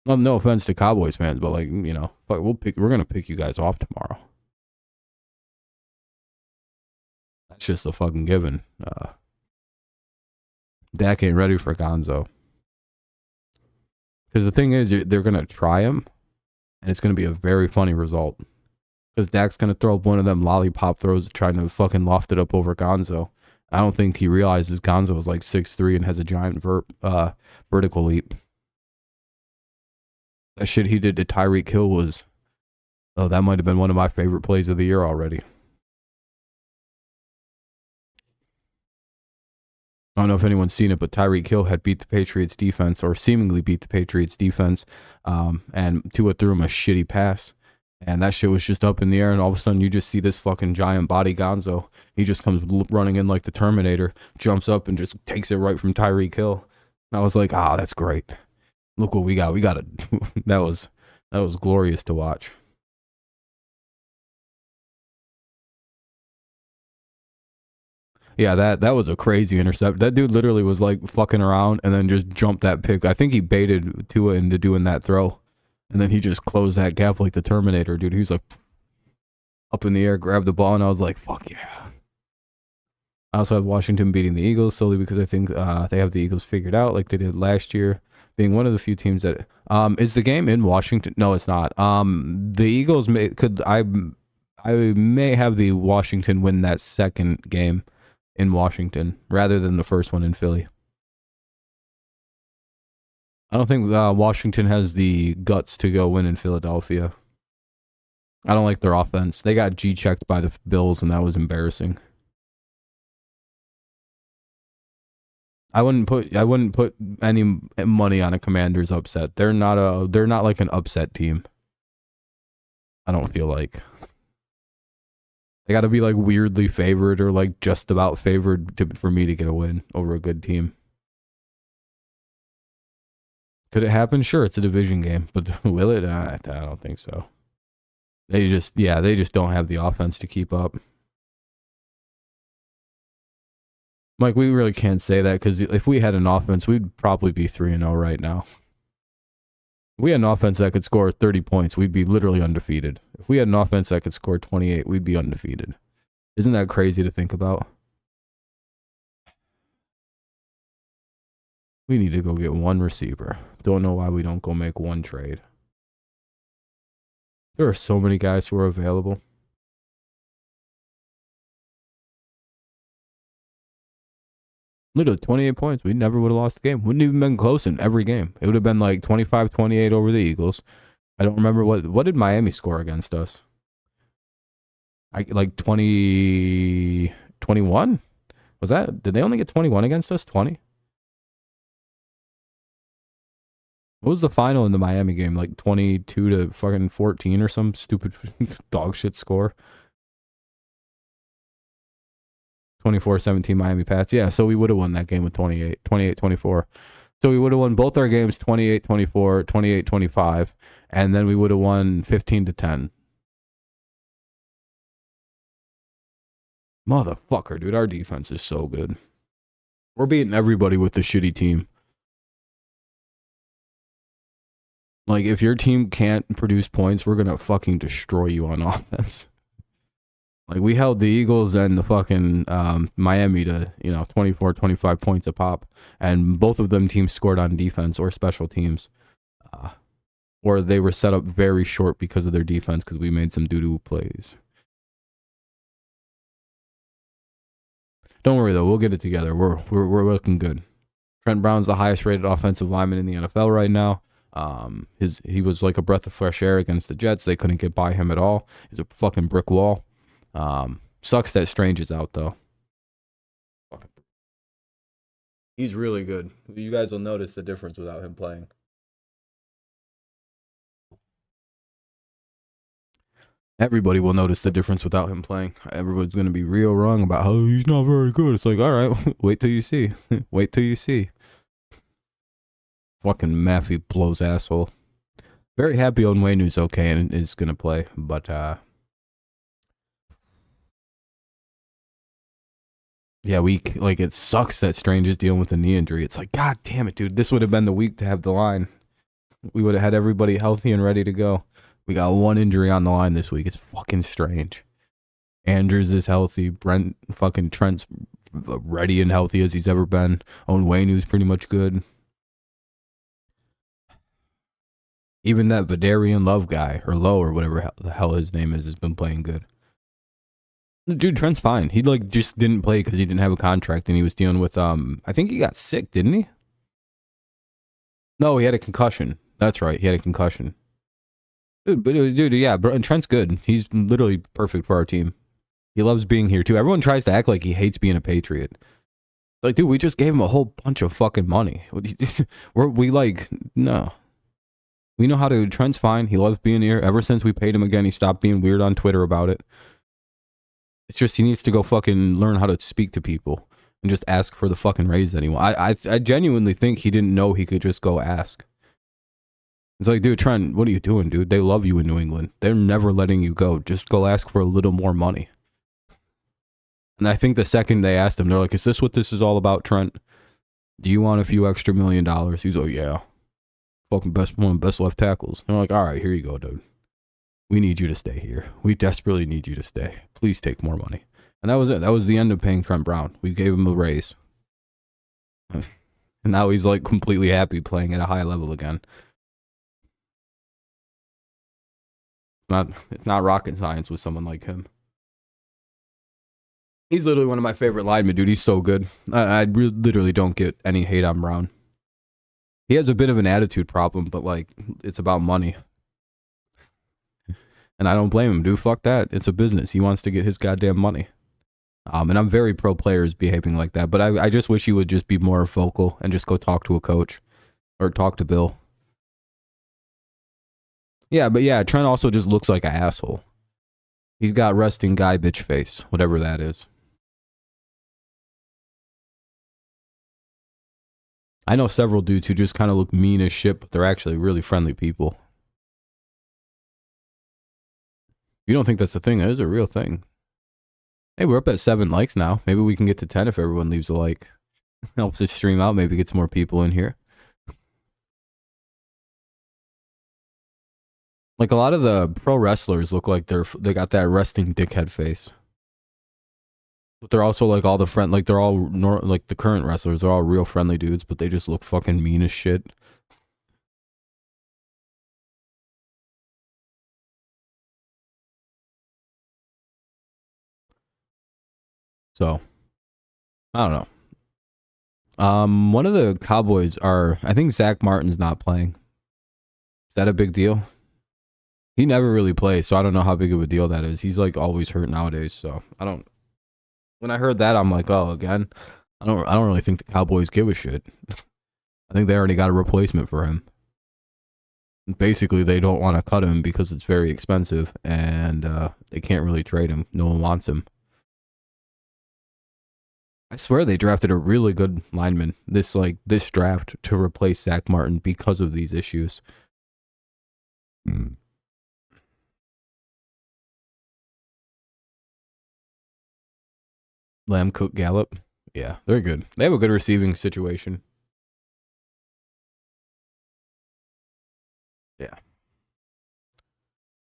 Well, no offense to Cowboys fans, but like, you know, we're going to pick you guys off tomorrow. That's just a fucking given. Dak ain't ready for Gonzo. Because the thing is, they're going to try him, and it's going to be a very funny result. Because Dak's going to throw up one of them lollipop throws trying to fucking loft it up over Gonzo. I don't think he realizes Gonzo is like 6'3" and has a giant vertical leap. That shit he did to Tyreek Hill was... Oh, that might have been one of my favorite plays of the year already. I don't know if anyone's seen it, but Tyreek Hill had beat the Patriots defense, or seemingly beat the Patriots defense, and Tua threw him a shitty pass, and that shit was just up in the air, and all of a sudden you just see this fucking giant body Gonzo. He just comes running in like the Terminator, jumps up and just takes it right from Tyreek Hill. And I was like, that's great. Look what we got. We got it. That was glorious to watch. Yeah, that was a crazy intercept. That dude literally was like fucking around and then just jumped that pick. I think he baited Tua into doing that throw. And then he just closed that gap like the Terminator, dude. He was like up in the air, grabbed the ball, and I was like, fuck yeah. I also have Washington beating the Eagles solely because I think they have the Eagles figured out like they did last year, being one of the few teams that is the game in Washington. No, it's not. The Eagles I may have the Washington win that second game in Washington rather than the first one in Philly. I don't think Washington has the guts to go win in Philadelphia. I don't like their offense. They got G-checked by the Bills, and that was embarrassing. I wouldn't put any money on a Commanders upset. They're not like an upset team. I don't feel like. They got to be like weirdly favored or like just about favored for me to get a win over a good team. Could it happen? Sure, it's a division game, but will it? I don't think so. They just don't have the offense to keep up. Mike, we really can't say that because if we had an offense, we'd probably be 3-0 right now. If we had an offense that could score 30 points, we'd be literally undefeated. If we had an offense that could score 28, we'd be undefeated. Isn't that crazy to think about? We need to go get one receiver. Don't know why we don't go make one trade. There are so many guys who are available. Literally 28 points. We never would have lost the game. Wouldn't even been close in every game. It would have been like 25-28 over the Eagles. I don't remember what did Miami score against us? Like 20, 21? Was that? Did they only get 21 against us? 20? What was the final in the Miami game? Like 22 to fucking 14 or some stupid dog shit score? 24-17 Miami Pats. Yeah, so we would have won that game with 28-24. So we would have won both our games 28-24, 28-25, and then we would have won 15-10. Motherfucker, dude, our defense is so good. We're beating everybody with the shitty team. Like, if your team can't produce points, we're gonna fucking destroy you on offense. Like, we held the Eagles and the fucking Miami to, 24, 25 points a pop. And both of them teams scored on defense or special teams. Or they were set up very short because of their defense because we made some doo-doo plays. Don't worry, though. We'll get it together. We're looking good. Trent Brown's the highest rated offensive lineman in the NFL right now. He was like a breath of fresh air against the Jets. They couldn't get by him at all. He's a fucking brick wall. Sucks that Strange is out though. He's really good. You guys will notice the difference without him playing. Everybody will notice the difference without him playing. Everybody's going to be real wrong about how he's not very good. It's like, all right, wait till you see. Wait till you see. Fucking Maffey blows asshole. Very happy Onwenu's okay and is going to play, but yeah, like it sucks that Strange is dealing with the knee injury. It's like, god damn it, dude. This would have been the week to have the line. We would have had everybody healthy and ready to go. We got one injury on the line this week. It's fucking strange. Andrews is healthy. Trent's ready and healthy as he's ever been. Onwenu's pretty much good. Even that Vidarian Love guy, or Low, or whatever the hell his name is, has been playing good. Dude, Trent's fine. He just didn't play because he didn't have a contract and he was dealing with I think he got sick, didn't he? No, he had a concussion. That's right, he had a concussion. Dude, yeah, bro, and Trent's good. He's literally perfect for our team. He loves being here too. Everyone tries to act like he hates being a Patriot. Like, dude, we just gave him a whole bunch of fucking money. No. We know how to. Trent's fine. He loves being here. Ever since we paid him again, he stopped being weird on Twitter about it. It's just he needs to go fucking learn how to speak to people and just ask for the fucking raise that he wants. I genuinely think he didn't know he could just go ask. It's like, dude, Trent, what are you doing, dude? They love you in New England. They're never letting you go. Just go ask for a little more money. And I think the second they asked him, they're like, is this what this is all about, Trent? Do you want a few extra $1 million? He's like, yeah. Fucking one of the best left tackles. And they're like, all right, here you go, dude. We need you to stay here. We desperately need you to stay. Please take more money. And that was it. That was the end of paying Trent Brown. We gave him a raise. And now he's like completely happy playing at a high level again. It's not rocket science with someone like him. He's literally one of my favorite linemen, dude. He's so good. I literally don't get any hate on Brown. He has a bit of an attitude problem, but like, it's about money. And I don't blame him, dude. Fuck that. It's a business. He wants to get his goddamn money. And I'm very pro players behaving like that, but I just wish he would just be more vocal and just go talk to a coach or talk to Bill. Yeah, but yeah, Trent also just looks like an asshole. He's got resting guy bitch face, whatever that is. I know several dudes who just kind of look mean as shit, but they're actually really friendly people. You don't think that's a thing? That is a real thing. Hey, we're up at 7 likes now. Maybe we can get to 10 if everyone leaves a like. Helps us stream out. Maybe gets more people in here. Like a lot of the pro wrestlers look like they got that resting dickhead face. But they're also like all the like they're all like the current wrestlers are all real friendly dudes, but they just look fucking mean as shit. So, I don't know. One of the Cowboys I think Zach Martin's not playing. Is that a big deal? He never really plays, so I don't know how big of a deal that is. He's like always hurt nowadays, so I don't. When I heard that, I'm like, oh, again. I don't really think the Cowboys give a shit. I think they already got a replacement for him. Basically, they don't want to cut him because it's very expensive, and they can't really trade him. No one wants him. I swear they drafted a really good lineman this draft to replace Zach Martin because of these issues. Lamb, Cook, Gallup. Yeah, they're good. They have a good receiving situation. Yeah.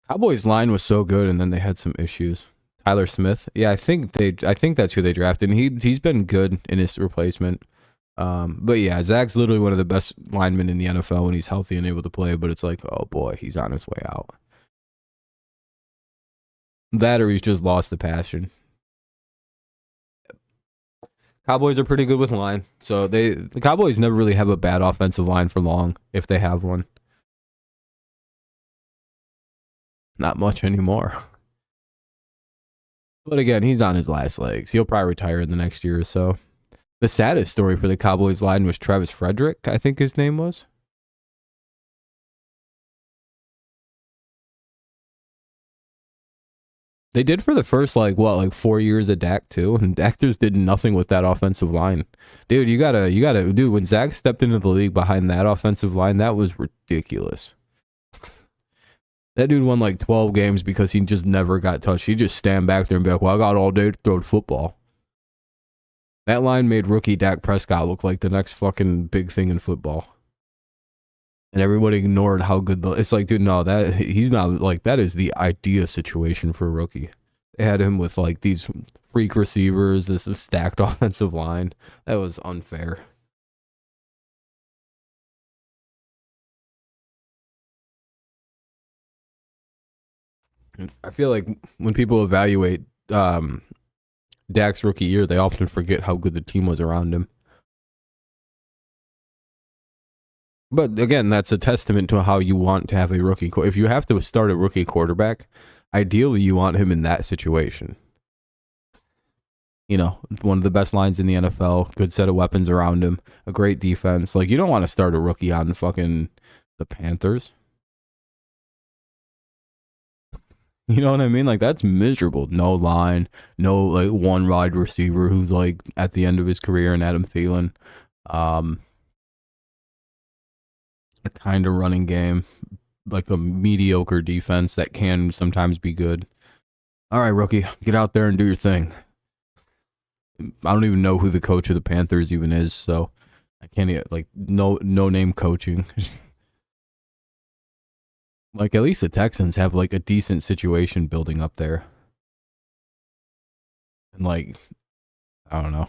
Cowboys line was so good, and then they had some issues. Tyler Smith. Yeah, I think that's who they drafted. And he's been good in his replacement. But yeah, Zach's literally one of the best linemen in the NFL when he's healthy and able to play. But it's like, oh boy, he's on his way out. That or he's just lost the passion. Cowboys are pretty good with line. So the Cowboys never really have a bad offensive line for long, if they have one. Not much anymore. But again, he's on his last legs. He'll probably retire in the next year or so. The saddest story for the Cowboys line was Travis Frederick, I think his name was. They did for the first, like, what, like 4 years of Dak, too? And Dak just did nothing with that offensive line. Dude, dude, when Zach stepped into the league behind that offensive line, that was ridiculous. That dude won like 12 games because he just never got touched. He just stand back there and be like, well, I got all day to throw the football. That line made rookie Dak Prescott look like the next fucking big thing in football. And everybody ignored how good it's like, dude, no, he's not, like, that is the idea situation for a rookie. They had him with like these freak receivers, this stacked offensive line. That was unfair. I feel like when people evaluate Dak's rookie year, they often forget how good the team was around him. But again, that's a testament to how you want to have a rookie. If you have to start a rookie quarterback, ideally you want him in that situation. You know, one of the best lines in the NFL, good set of weapons around him, a great defense. Like, you don't want to start a rookie on fucking the Panthers. You know what I mean? Like, that's miserable. No line, no like one wide receiver who's like at the end of his career in Adam Thielen. A kind of running game, like a mediocre defense that can sometimes be good. All right, rookie, get out there and do your thing. I don't even know who the coach of the Panthers even is, so I can't even, like, no name coaching. Like, at least the Texans have like a decent situation building up there. And like, I don't know.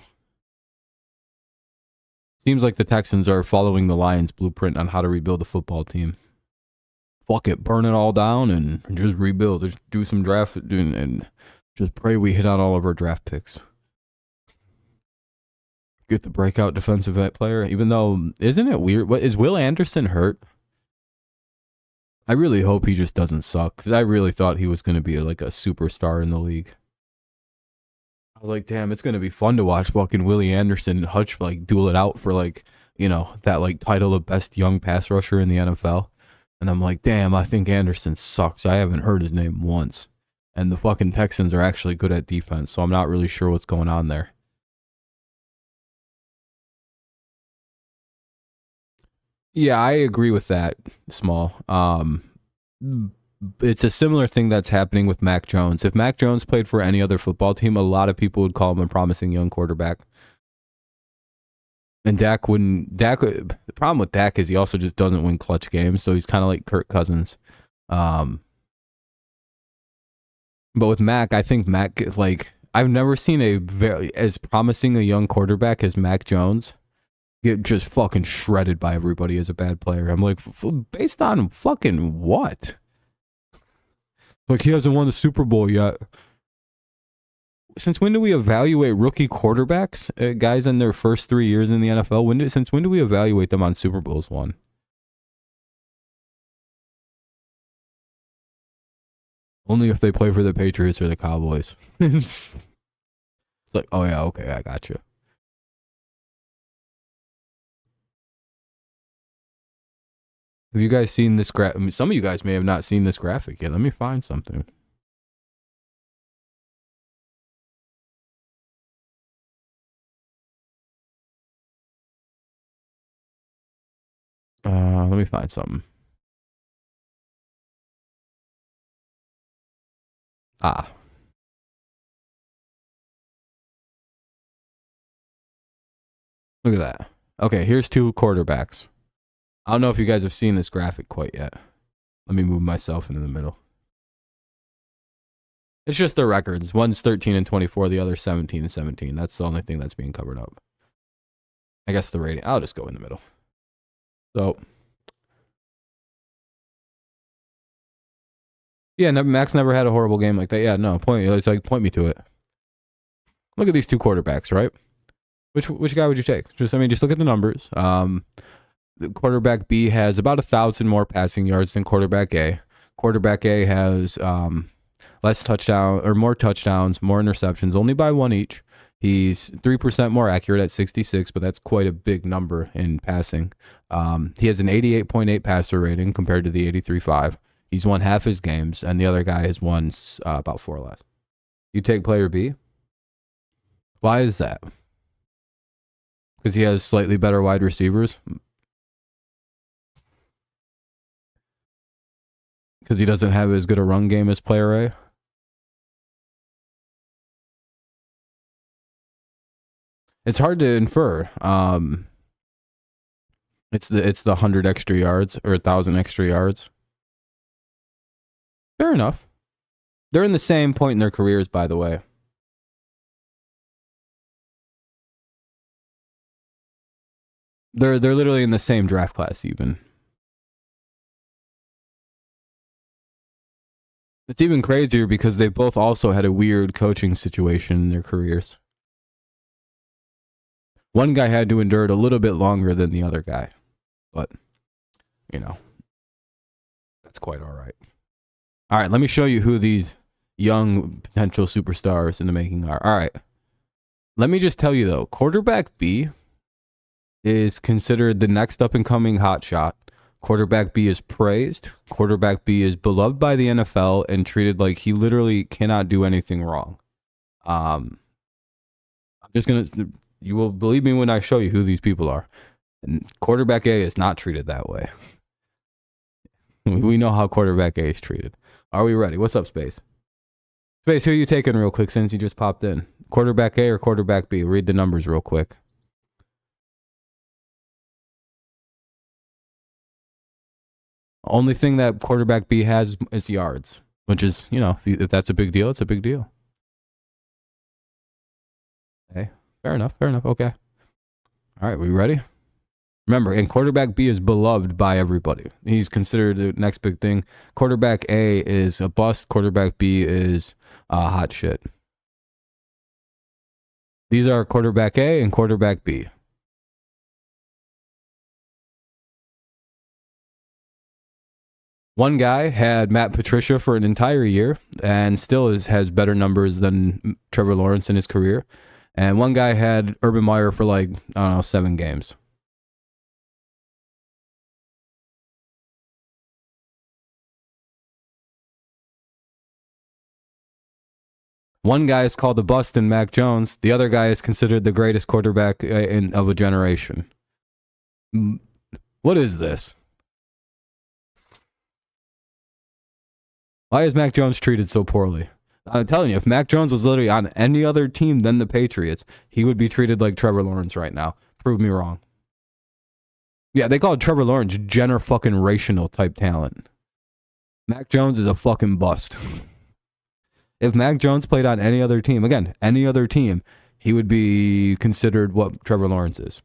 Seems like the Texans are following the Lions' blueprint on how to rebuild a football team. Fuck it, burn it all down and just rebuild. Just do some draft and just pray we hit on all of our draft picks. Get the breakout defensive player, even though, isn't it weird? What is Will Anderson hurt? I really hope he just doesn't suck, because I really thought he was going to be like a superstar in the league. I was like, damn, it's going to be fun to watch fucking Willie Anderson and Hutch like duel it out for like, you know, that like title of best young pass rusher in the NFL. And I'm like, damn, I think Anderson sucks. I haven't heard his name once. And the fucking Texans are actually good at defense, so I'm not really sure what's going on there. Yeah, I agree with that, Small. It's a similar thing that's happening with Mac Jones. If Mac Jones played for any other football team, a lot of people would call him a promising young quarterback. And Dak wouldn't. The problem with Dak is he also just doesn't win clutch games, so he's kind of like Kirk Cousins. But with Mac, I think Mac, like, I've never seen as promising a young quarterback as Mac Jones get just fucking shredded by everybody as a bad player. I'm like, based on fucking what? Like, he hasn't won the Super Bowl yet. Since when do we evaluate rookie quarterbacks, guys in their first 3 years in the NFL? Since when do we evaluate them on Super Bowls won? Only if they play for the Patriots or the Cowboys. It's like, oh yeah, okay, I got you. Have you guys seen this graph? I mean, some of you guys may have not seen this graphic yet. Let me find something. Let me find something. Ah. Look at that. Okay, here's two quarterbacks. I don't know if you guys have seen this graphic quite yet. Let me move myself into the middle. It's just their records. One's 13-24, the other's 17-17. That's the only thing that's being covered up. I guess the rating. I'll just go in the middle. So, yeah, Max never had a horrible game like that. Yeah, no, it's like, point me to it. Look at these two quarterbacks, right? Which guy would you take? Just look at the numbers. The quarterback B has about 1,000 more passing yards than quarterback A. Quarterback A has more touchdowns, more interceptions, only by one each. He's 3% more accurate at 66, but that's quite a big number in passing. He has an 88.8 passer rating compared to the 83.5. He's won half his games, and the other guy has won about 4 less. You take player B? Why is that? Because he has slightly better wide receivers? Because he doesn't have as good a run game as player A? It's hard to infer. It's the 100 extra yards or 1,000 extra yards. Fair enough. They're in the same point in their careers, by the way. They're literally in the same draft class, even. It's even crazier because they both also had a weird coaching situation in their careers. One guy had to endure it a little bit longer than the other guy. But, you know, that's quite all right. All right, let me show you who these young potential superstars in the making are. All right. Let me just tell you, though, quarterback B is considered the next up-and-coming hotshot. Quarterback B is praised. Quarterback B is beloved by the NFL and treated like he literally cannot do anything wrong. I'm just going to... You will believe me when I show you who these people are. And quarterback A is not treated that way. We know how quarterback A is treated. Are we ready? What's up, Space? Space, who are you taking real quick since you just popped in? Quarterback A or quarterback B? Read the numbers real quick. Only thing that quarterback B has is yards, which is, you know, if that's a big deal, it's a big deal. Okay. Fair enough. Okay. All right, we ready? Remember, and quarterback B is beloved by everybody. He's considered the next big thing. Quarterback A is a bust. Quarterback B is hot shit. These are quarterback A and quarterback B. One guy had Matt Patricia for an entire year and still has better numbers than Trevor Lawrence in his career. And one guy had Urban Meyer for like, I don't know, 7 games. One guy is called a bust in Mac Jones. The other guy is considered the greatest quarterback of a generation. What is this? Why is Mac Jones treated so poorly? I'm telling you, if Mac Jones was literally on any other team than the Patriots, he would be treated like Trevor Lawrence right now. Prove me wrong. Yeah, they call Trevor Lawrence generational type talent. Mac Jones is a fucking bust. If Mac Jones played on any other team, again, any other team, he would be considered what Trevor Lawrence is.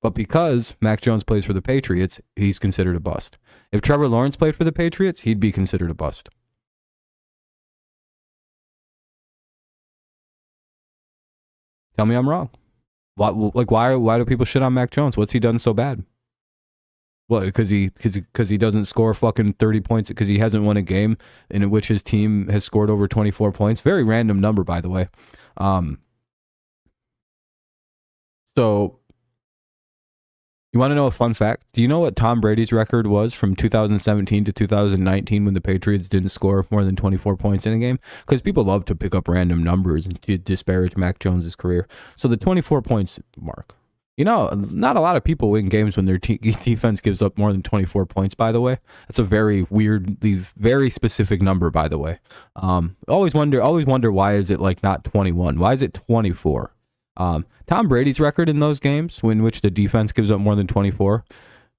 But because Mac Jones plays for the Patriots, he's considered a bust. If Trevor Lawrence played for the Patriots, he'd be considered a bust. Tell me I'm wrong. Why do people shit on Mac Jones? What's he done so bad? What, because he doesn't score fucking 30 points, because he hasn't won a game in which his team has scored over 24 points? Very random number, by the way. So, you want to know a fun fact? Do you know what Tom Brady's record was from 2017 to 2019 when the Patriots didn't score more than 24 points in a game? Because people love to pick up random numbers and to disparage Mac Jones' career. So the 24 points mark. You know, not a lot of people win games when their defense gives up more than 24 points, by the way. That's a very weirdly, very specific number, by the way. Always wonder why is it like not 21? Why is it 24? Tom Brady's record in those games in which the defense gives up more than 24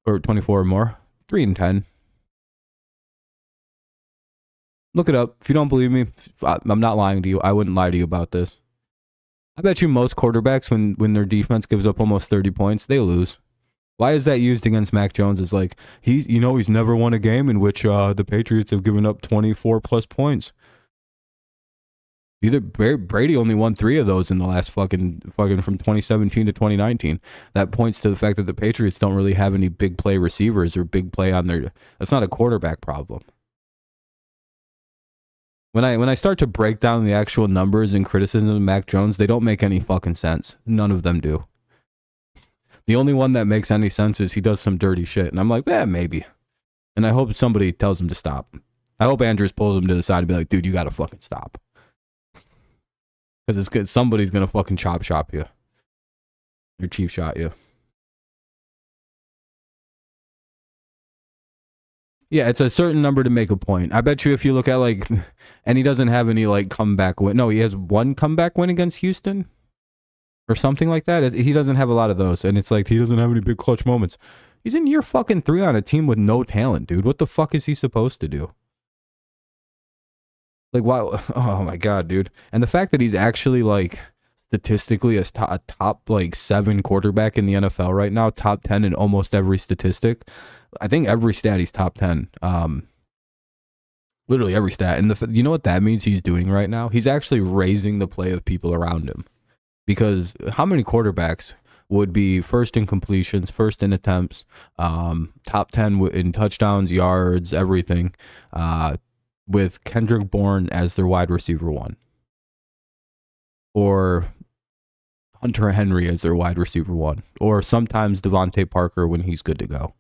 or 24 or more, 3-10. Look it up. If you don't believe me, I'm not lying to you. I wouldn't lie to you about this. I bet you most quarterbacks, when their defense gives up almost 30 points, they lose. Why is that used against Mac Jones? It's like, he's never won a game in which the Patriots have given up 24 plus points. Either Brady only won 3 of those in the last fucking from 2017 to 2019. That points to the fact that the Patriots don't really have any big play receivers or big play on their. That's not a quarterback problem. When I start to break down the actual numbers and criticism of Mac Jones, they don't make any fucking sense. None of them do. The only one that makes any sense is he does some dirty shit, and I'm like, maybe. And I hope somebody tells him to stop. I hope Andrews pulls him to the side and be like, dude, you gotta fucking stop. Because it's good. Somebody's gonna fucking chop shop you or cheap shot you. Yeah, it's a certain number to make a point. I bet you if you look at like, and he doesn't have any like comeback win. No, he has one comeback win against Houston or something like that. He doesn't have a lot of those, and it's like he doesn't have any big clutch moments. He's in year fucking 3 on a team with no talent, dude. What the fuck is he supposed to do? Like, wow. Oh my god, dude. And the fact that he's actually like statistically a top like 7 quarterback in the NFL right now, top 10 in almost every statistic. I think every stat he's top 10. Literally every stat. And you know what that means he's doing right now? He's actually raising the play of people around him. Because how many quarterbacks would be first in completions, first in attempts, top 10 in touchdowns, yards, everything, with Kendrick Bourne as their wide receiver 1? Or Hunter Henry as their wide receiver 1? Or sometimes Devontae Parker when he's good to go?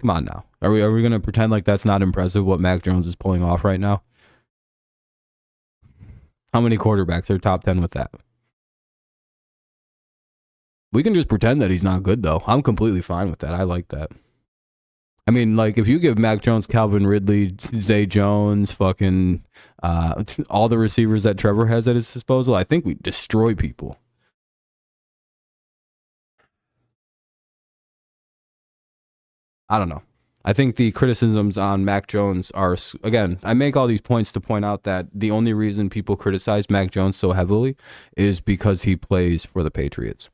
Come on now. Are we going to pretend like that's not impressive what Mac Jones is pulling off right now? How many quarterbacks are top 10 with that? We can just pretend that he's not good, though. I'm completely fine with that. I like that. I mean, like, if you give Mac Jones, Calvin Ridley, Zay Jones, fucking all the receivers that Trevor has at his disposal, I think we destroy people. I don't know. I think the criticisms on Mac Jones are, again, I make all these points to point out that the only reason people criticize Mac Jones so heavily is because he plays for the Patriots.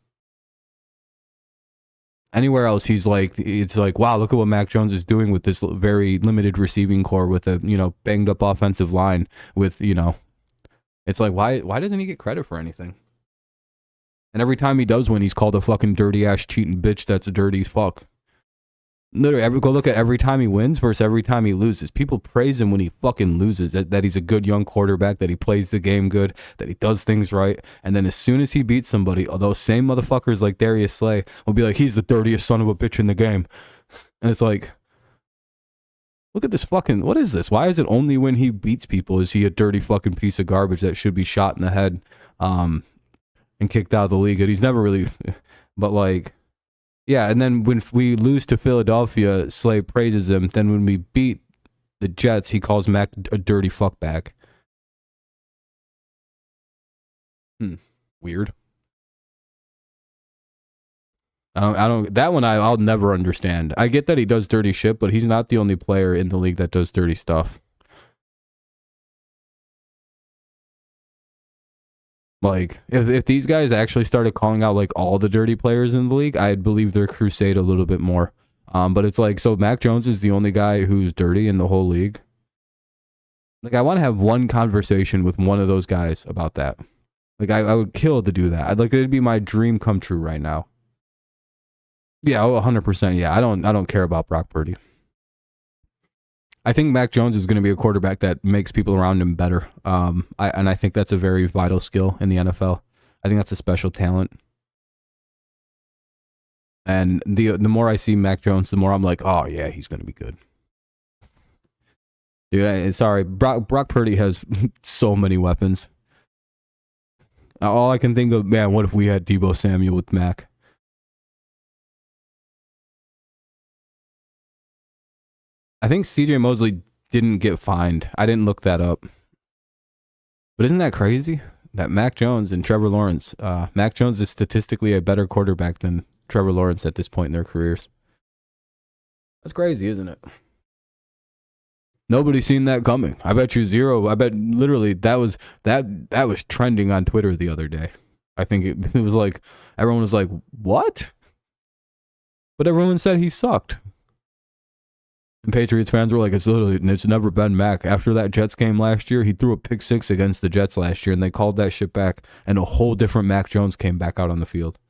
Anywhere else, he's like, it's like, wow, look at what Mac Jones is doing with this very limited receiving core with a, banged up offensive line with, it's like, why doesn't he get credit for anything? And every time he does win, he's called a fucking dirty ass cheating bitch that's dirty as fuck. Literally, go look at every time he wins versus every time he loses. People praise him when he fucking loses, that he's a good young quarterback, that he plays the game good, that he does things right. And then as soon as he beats somebody, those same motherfuckers like Darius Slay will be like, he's the dirtiest son of a bitch in the game. And it's like, look at this fucking, what is this? Why is it only when he beats people is he a dirty fucking piece of garbage that should be shot in the head and kicked out of the league? And he's never really, but like, yeah, and then when we lose to Philadelphia, Slay praises him. Then when we beat the Jets, he calls Mac a dirty fuckbag. Weird. I don't. That one I'll never understand. I get that he does dirty shit, but he's not the only player in the league that does dirty stuff. Like, if these guys actually started calling out like all the dirty players in the league, I'd believe their crusade a little bit more. But it's like, so Mac Jones is the only guy who's dirty in the whole league. Like, I want to have one conversation with one of those guys about that. Like, I would kill to do that. I'd like, it'd be my dream come true right now. Yeah, 100%. Yeah, I don't care about Brock Purdy. I think Mac Jones is going to be a quarterback that makes people around him better. I think that's a very vital skill in the NFL. I think that's a special talent. And the more I see Mac Jones, the more I'm like, oh yeah, he's going to be good. Dude, sorry, Brock Purdy has so many weapons. All I can think of, man, what if we had Deebo Samuel with Mac? I think CJ Mosley didn't get fined. I didn't look that up. But isn't that crazy? That Mac Jones and Trevor Lawrence, Mac Jones is statistically a better quarterback than Trevor Lawrence at this point in their careers. That's crazy, isn't it? Nobody's seen that coming. I bet you zero. I bet literally that was trending on Twitter the other day. I think it was like, everyone was like, what? But everyone said he sucked. And Patriots fans were like, it's never been Mac. After that Jets game last year, he threw a pick 6 against the Jets last year, and they called that shit back, and a whole different Mac Jones came back out on the field.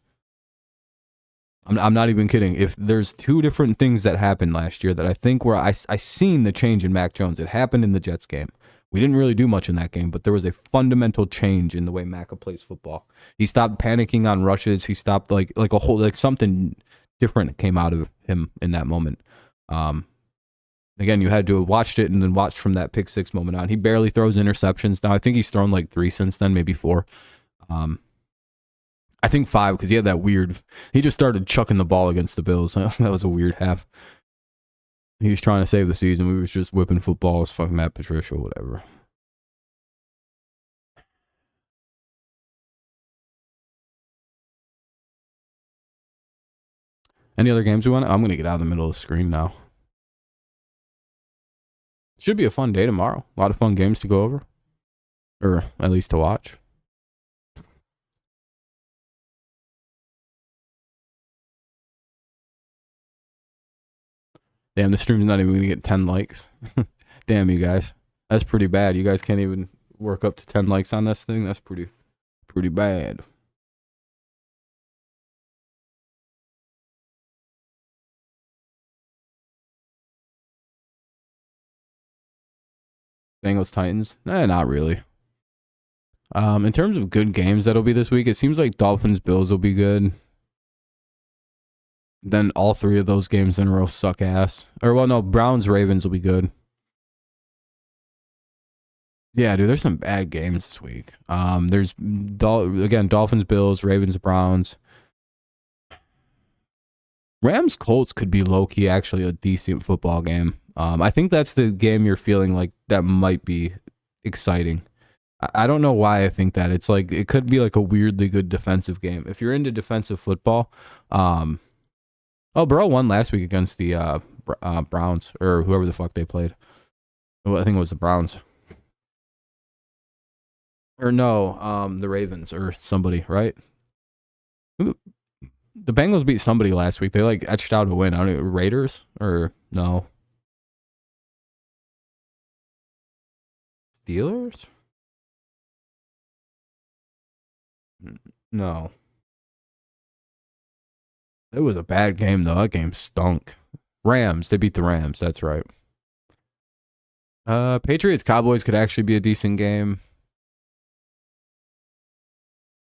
I'm not even kidding. If there's 2 different things that happened last year that I think where I seen the change in Mac Jones, it happened in the Jets game. We didn't really do much in that game, but there was a fundamental change in the way Mac plays football. He stopped panicking on rushes. He stopped like a whole, like something different came out of him in that moment. Again, you had to have watched it and then watched from that pick six moment on. He barely throws interceptions now. I think he's thrown like 3 since then, maybe 4. I think 5 because he had that weird. He just started chucking the ball against the Bills. That was a weird half. He was trying to save the season. We was just whipping footballs, fucking Matt Patricia, whatever. Any other games we want? I'm gonna get out of the middle of the screen now. Should be a fun day tomorrow. A lot of fun games to go over, or at least to watch. Damn, the stream's not even gonna get 10 likes. Damn, you guys. That's pretty bad. You guys can't even work up to 10 likes on this thing. That's pretty bad. Bengals Titans? Not really. In terms of good games that'll be this week, it seems like Dolphins Bills will be good. Then all 3 of those games in a row suck ass. Or well, no, Browns Ravens will be good. Yeah, dude, there's some bad games this week. There's again Dolphins Bills, Ravens Browns. Rams Colts could be low key actually a decent football game. I think that's the game you're feeling like that might be exciting. I don't know why I think that. It's like it could be like a weirdly good defensive game. If you're into defensive football, Burrow won last week against the Browns or whoever the fuck they played. I think it was the Browns. Or no, the Ravens or somebody, right? The Bengals beat somebody last week. They like etched out a win. I don't know, Raiders or no? Steelers? No. It was a bad game though. That game stunk. Rams, they beat the Rams. That's right. Patriots Cowboys could actually be a decent game.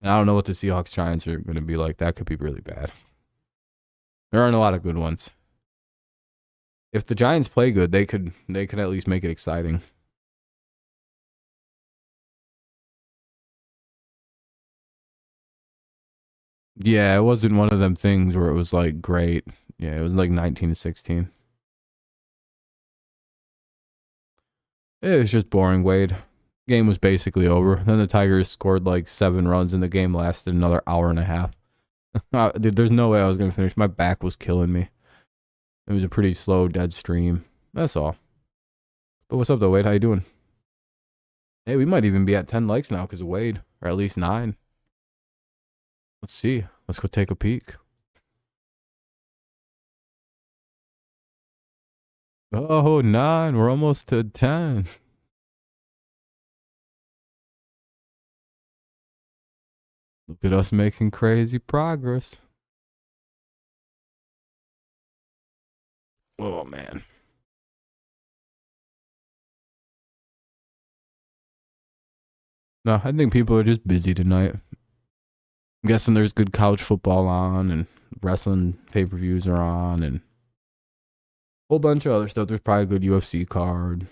I don't know what the Seahawks Giants are going to be like. That could be really bad. There aren't a lot of good ones. If the Giants play good, they could at least make it exciting. Yeah, it wasn't one of them things where it was like great. Yeah, it was like 19-16. It was just boring, Wade. Game was basically over. Then the Tigers scored like 7 runs and the game lasted another hour and a half. Dude, there's no way I was going to finish. My back was killing me. It was a pretty slow, dead stream. That's all. But what's up though, Wade? How you doing? Hey, we might even be at 10 likes now because of Wade. Or at least 9. Let's see. Let's go take a peek. Oh, 9. We're almost to 10. Look at us making crazy progress. Oh, man. No, I think people are just busy tonight. I'm guessing there's good college football on and wrestling pay-per-views are on and a whole bunch of other stuff. There's probably a good UFC card.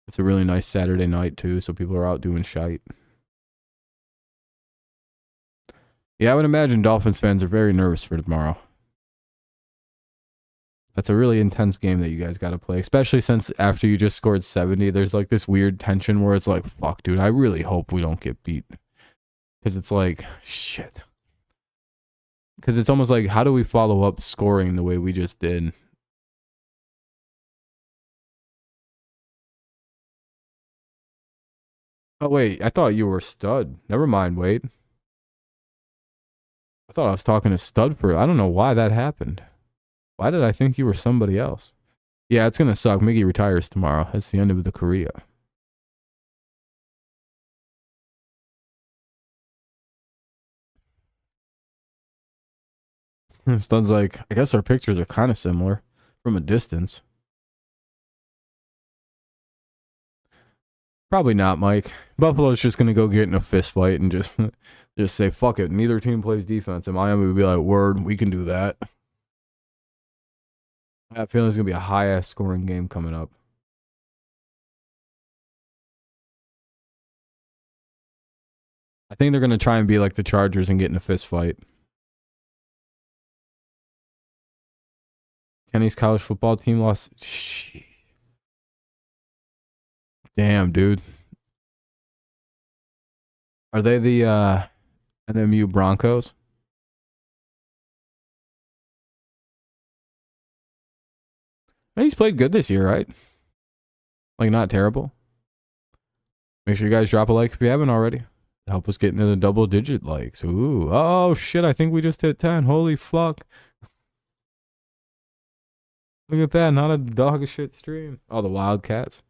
It's a really nice Saturday night too, so people are out doing shite. Yeah, I would imagine Dolphins fans are very nervous for tomorrow. That's a really intense game that you guys got to play, especially since after you just scored 70, there's like this weird tension where it's like, fuck, dude, I really hope we don't get beat. Because it's like, shit. Because it's almost like, how do we follow up scoring the way we just did? Oh, wait, I thought you were Stud. Never mind, wait. I thought I was talking to Stud for, I don't know why that happened. Why did I think you were somebody else? Yeah, it's going to suck. Miggy retires tomorrow. That's the end of the career. Stud's like, I guess our pictures are kind of similar from a distance. Probably not, Mike. Buffalo's just going to go get in a fist fight and just, they're Just say, fuck it. Neither team plays defense. And Miami would be like, word, we can do that. I have a feeling it's going to be a high-ass scoring game coming up. I think they're going to try and be like the Chargers and get in a fist fight. Kenny's college football team lost. Shit. Damn, dude. Are they the NMU Broncos? He's played good this year, right? Like, not terrible. Make sure you guys drop a like if you haven't already. Help us get into the double-digit likes. Ooh. Oh, shit. I think we just hit 10. Holy fuck. Look at that. Not a dog of shit stream. Oh, the Wildcats.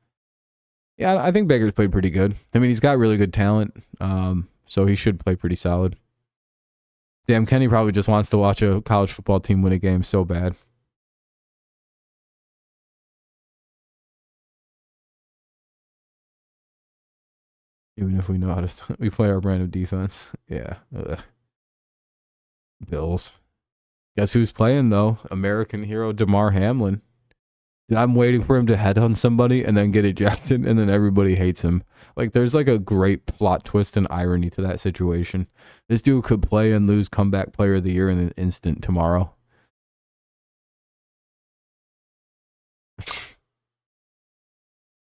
Yeah, I think Baker's played pretty good. I mean, he's got really good talent. So he should play pretty solid. Damn, Kenny probably just wants to watch a college football team win a game so bad. Even if we know how to... we play our brand of defense. Yeah. Bills. Guess who's playing, though? American hero Damar Hamlin. I'm waiting for him to headhunt somebody and then get ejected, and then everybody hates him. Like, there's like a great plot twist and irony to that situation. This dude could play and lose comeback player of the year in an instant tomorrow.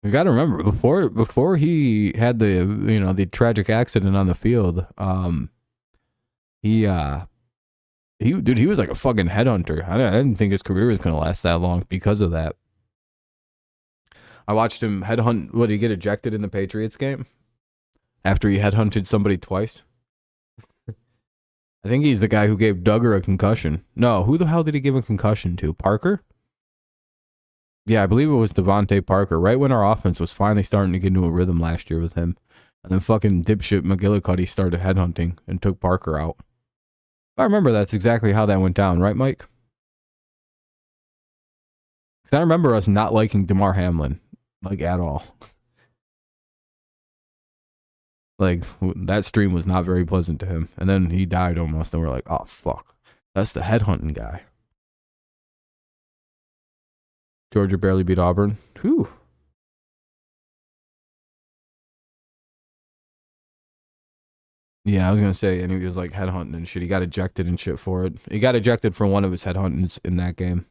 You got to remember, before he had the tragic accident on the field, he was like a fucking headhunter. I didn't think his career was gonna last that long because of that. I watched him headhunt. What, did he get ejected in the Patriots game after he headhunted somebody twice? I think he's the guy who gave Duggar a concussion. No, who the hell did he give a concussion to? Parker? Yeah, I believe it was Devontae Parker. Right when our offense was finally starting to get into a rhythm last year with him, and then fucking dipshit McGillicuddy started headhunting and took Parker out. I remember that's exactly how that went down, right, Mike? Because I remember us not liking Damar Hamlin, like, at all. Like, that stream was not very pleasant to him. And then he died almost, and we're like, oh, fuck. That's the headhunting guy. Georgia barely beat Auburn. Whew. Yeah, I was going to say, and he was like headhunting and shit. He got ejected and shit for it. He got ejected for one of his headhuntings in that game.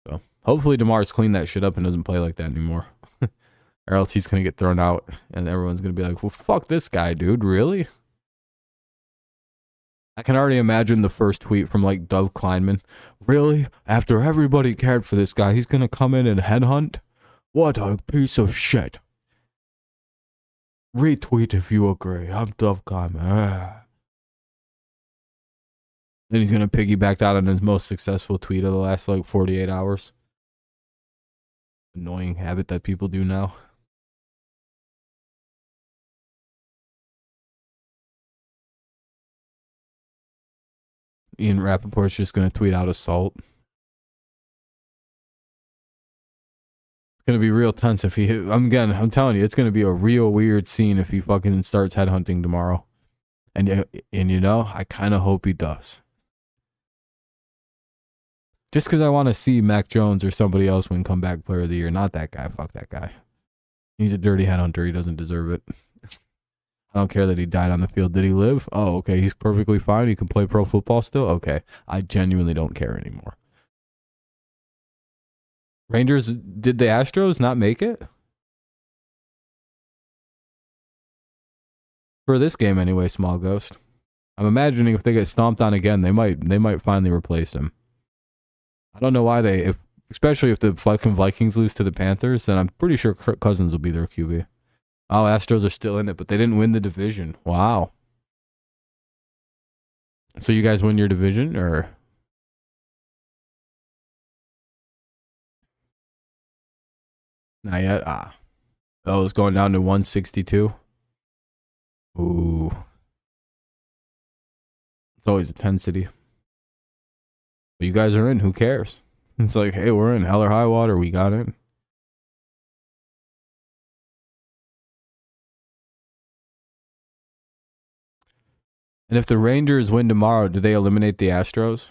So hopefully DeMar's cleaned that shit up and doesn't play like that anymore. Or else he's going to get thrown out and everyone's going to be like, well, fuck this guy, dude. Really? I can already imagine the first tweet from like Dove Kleinman. Really? After everybody cared for this guy, he's going to come in and headhunt? What a piece of shit. Retweet if you agree. I'm Dove Kleinman. Then he's going to piggyback out on his most successful tweet of the last like 48 hours. Annoying habit that people do now. Ian Rappaport's just going to tweet out assault. It's going to be real tense if he hit. I'm telling you, it's going to be a real weird scene if he fucking starts headhunting tomorrow. And you know, I kind of hope he does. Just because I want to see Mac Jones or somebody else win comeback player of the year. Not that guy. Fuck that guy. He's a dirty headhunter. He doesn't deserve it. I don't care that he died on the field. Did he live? Oh, okay. He's perfectly fine. He can play pro football still? Okay. I genuinely don't care anymore. Rangers, did the Astros not make it? For this game anyway, Small Ghost. I'm imagining if they get stomped on again, they might finally replace him. I don't know why especially if the fucking Vikings lose to the Panthers, then I'm pretty sure Kirk Cousins will be their QB. Oh, Astros are still in it, but they didn't win the division. Wow. So you guys win your division, or? Not yet. Oh, it's going down to 162. Ooh. It's always a intensity. But you guys are in. Who cares? It's like, hey, we're in. Hell or high water. We got in. And if the Rangers win tomorrow, do they eliminate the Astros?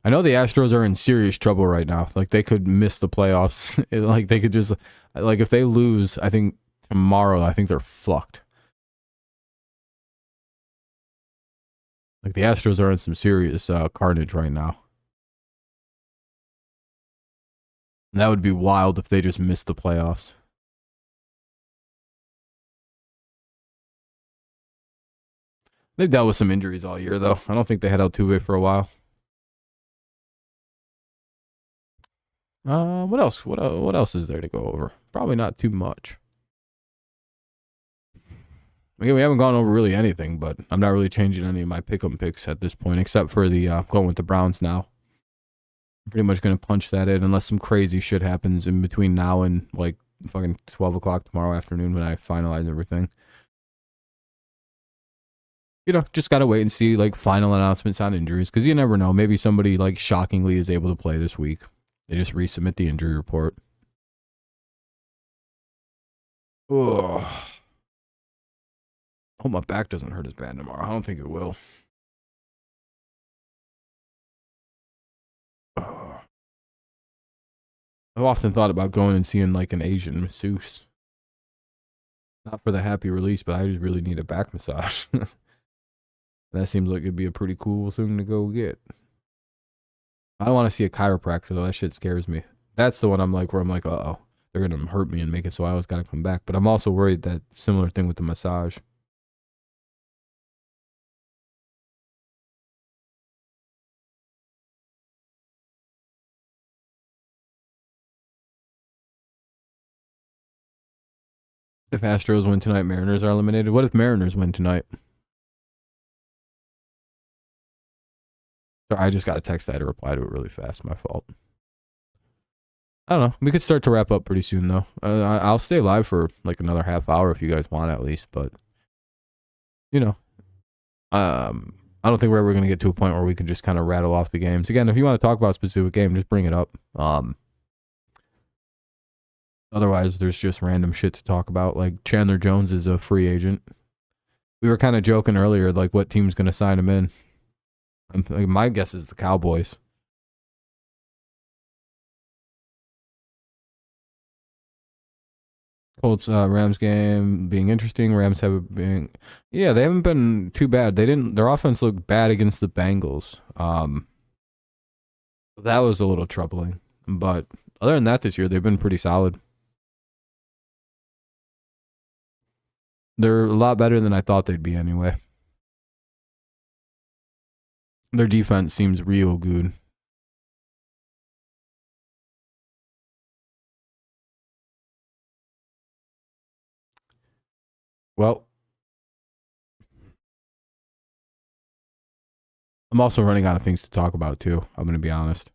I know the Astros are in serious trouble right now. Like, they could miss the playoffs. Like, they could just, like, if they lose, I think tomorrow, I think they're fucked. Like, the Astros are in some serious carnage right now. And that would be wild if they just missed the playoffs. They've dealt with some injuries all year, though. I don't think they had Altuve for a while. What else? What else is there to go over? Probably not too much. Again, we haven't gone over really anything, but I'm not really changing any of my pick'em picks at this point, except for the going with the Browns now. I'm pretty much gonna punch that in unless some crazy shit happens in between now and like fucking 12 o'clock tomorrow afternoon when I finalize everything. You know, just gotta wait and see like final announcements on injuries, because you never know. Maybe somebody like shockingly is able to play this week. They just resubmit the injury report. Ugh. Hope my back doesn't hurt as bad tomorrow. I don't think it will. Ugh. I've often thought about going and seeing like an Asian masseuse. Not for the happy release, but I just really need a back massage. That seems like it'd be a pretty cool thing to go get. I don't want to see a chiropractor though. That shit scares me. That's the one I'm like, where I'm like, uh-oh, they're gonna hurt me and make it so I always gotta come back. But I'm also worried that similar thing with the massage. If Astros win tonight, Mariners are eliminated. What if Mariners win tonight? Sorry, I just got a text. I had to reply to it really fast. My fault. I don't know. We could start to wrap up pretty soon, though. I'll stay live for like another half hour if you guys want, at least. But you know, I don't think we're ever going to get to a point where we can just kind of rattle off the games. Again, if you want to talk about a specific game, just bring it up. Otherwise, there's just random shit to talk about. Like Chandler Jones is a free agent. We were kind of joking earlier, like what team's going to sign him in. Like, my guess is the Cowboys. Colts Rams game being interesting. Rams have been, yeah, they haven't been too bad. Their offense looked bad against the Bengals. That was a little troubling. But other than that, this year they've been pretty solid. They're a lot better than I thought they'd be anyway. Their defense seems real good. Well, I'm also running out of things to talk about too. I'm going to be honest.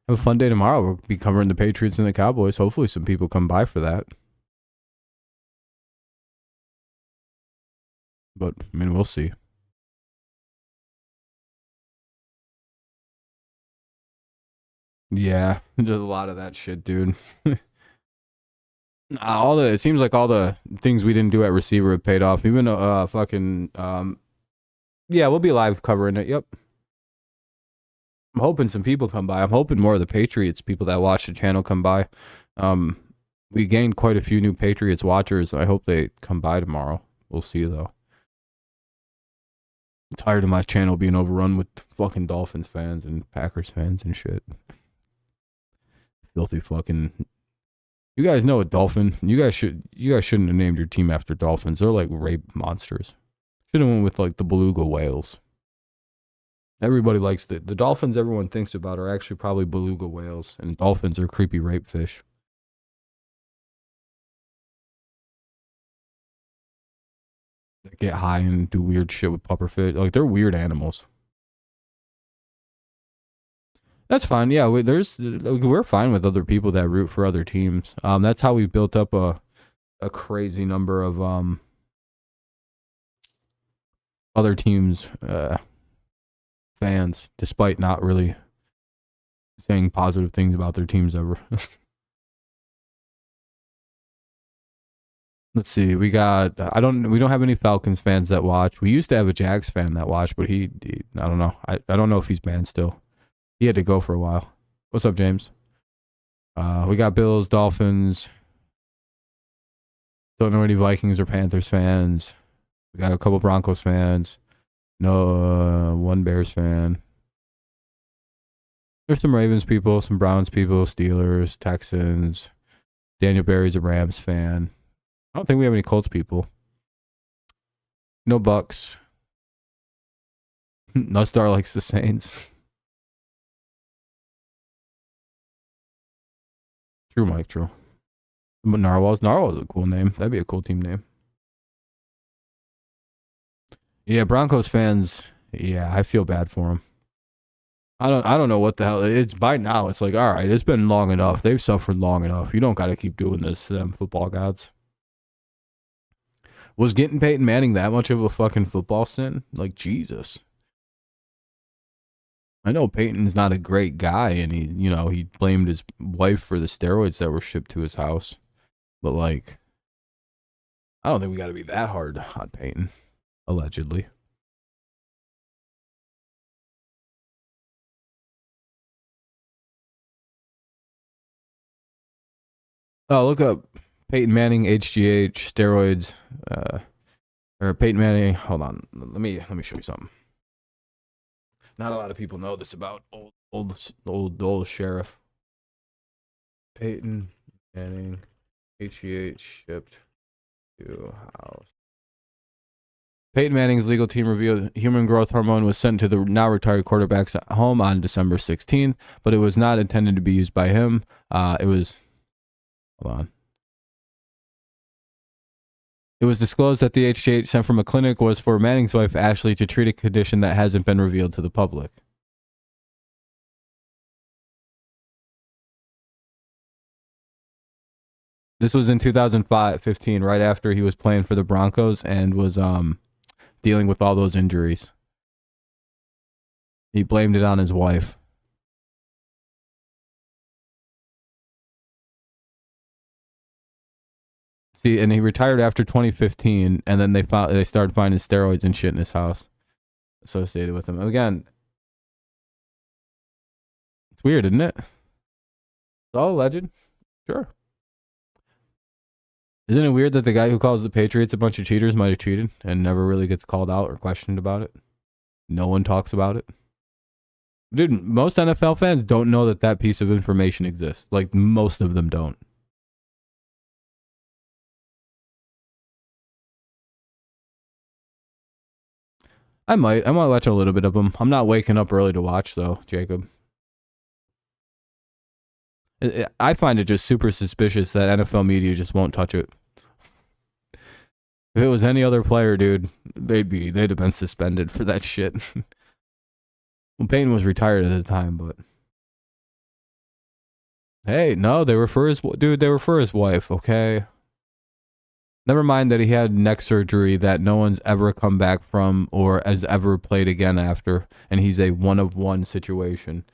Have a fun day tomorrow. We'll be covering the Patriots and the Cowboys. Hopefully some people come by for that. But, I mean, we'll see. Yeah, there's a lot of that shit, dude. It seems like all the things we didn't do at receiver have paid off. Even yeah, we'll be live covering it. Yep. I'm hoping some people come by. I'm hoping more of the Patriots people that watch the channel come by. We gained quite a few new Patriots watchers. I hope they come by tomorrow. We'll see though. I'm tired of my channel being overrun with fucking Dolphins fans and Packers fans and shit. Filthy fucking. You guys know a dolphin. You guys shouldn't have named your team after dolphins. They're like rape monsters. Should have went with like the beluga whales. Everybody likes the dolphins everyone thinks about are actually probably beluga whales, and dolphins are creepy rape fish. That get high and do weird shit with pufferfish. Like, they're weird animals. That's fine. Yeah, we're fine with other people that root for other teams. That's how we built up a crazy number of other teams fans, despite not really saying positive things about their teams ever. Let's see. We don't have any Falcons fans that watch. We used to have a Jags fan that watched, but he I don't know. I don't know if he's banned still. He had to go for a while. What's up, James? We got Bills, Dolphins. Don't know any Vikings or Panthers fans. We got a couple Broncos fans. No, one Bears fan. There's some Ravens people, some Browns people, Steelers, Texans. Daniel Barry's a Rams fan. I don't think we have any Colts people. No Bucks. Nustar likes the Saints. True, Mike, true. But Narwhal's a cool name. That'd be a cool team name. Yeah, Broncos fans, yeah, I feel bad for them. I don't know what the hell it's by now. It's like, all right, it's been long enough. They've suffered long enough. You don't got to keep doing this to them, football gods. Was getting Peyton Manning that much of a fucking football sin? Like, Jesus. I know Peyton's not a great guy, and he blamed his wife for the steroids that were shipped to his house. But like, I don't think we got to be that hard on Peyton, allegedly. Oh, look up Peyton Manning, HGH, steroids, or Peyton Manning. Hold on, let me show you something. Not a lot of people know this about old sheriff. Peyton Manning, HGH shipped to house. Peyton Manning's legal team revealed human growth hormone was sent to the now retired quarterback's home on December 16, but it was not intended to be used by him. It was. Hold on. It was disclosed that the HGH sent from a clinic was for Manning's wife, Ashley, to treat a condition that hasn't been revealed to the public. This was in 2015, right after he was playing for the Broncos and was dealing with all those injuries. He blamed it on his wife. See, and he retired after 2015, and then they started finding steroids and shit in his house associated with him. Again, it's weird, isn't it? It's all alleged. Sure. Isn't it weird that the guy who calls the Patriots a bunch of cheaters might have cheated and never really gets called out or questioned about it? No one talks about it. Dude, most NFL fans don't know that piece of information exists. Like, most of them don't. I might watch a little bit of them. I'm not waking up early to watch, though, Jacob. I find it just super suspicious that NFL media just won't touch it. If it was any other player, dude, they'd have been suspended for that shit. Well, Peyton was retired at the time, but hey, no, they were for his wife, okay? Never mind that he had neck surgery that no one's ever come back from or has ever played again after, and he's a one-of-one situation.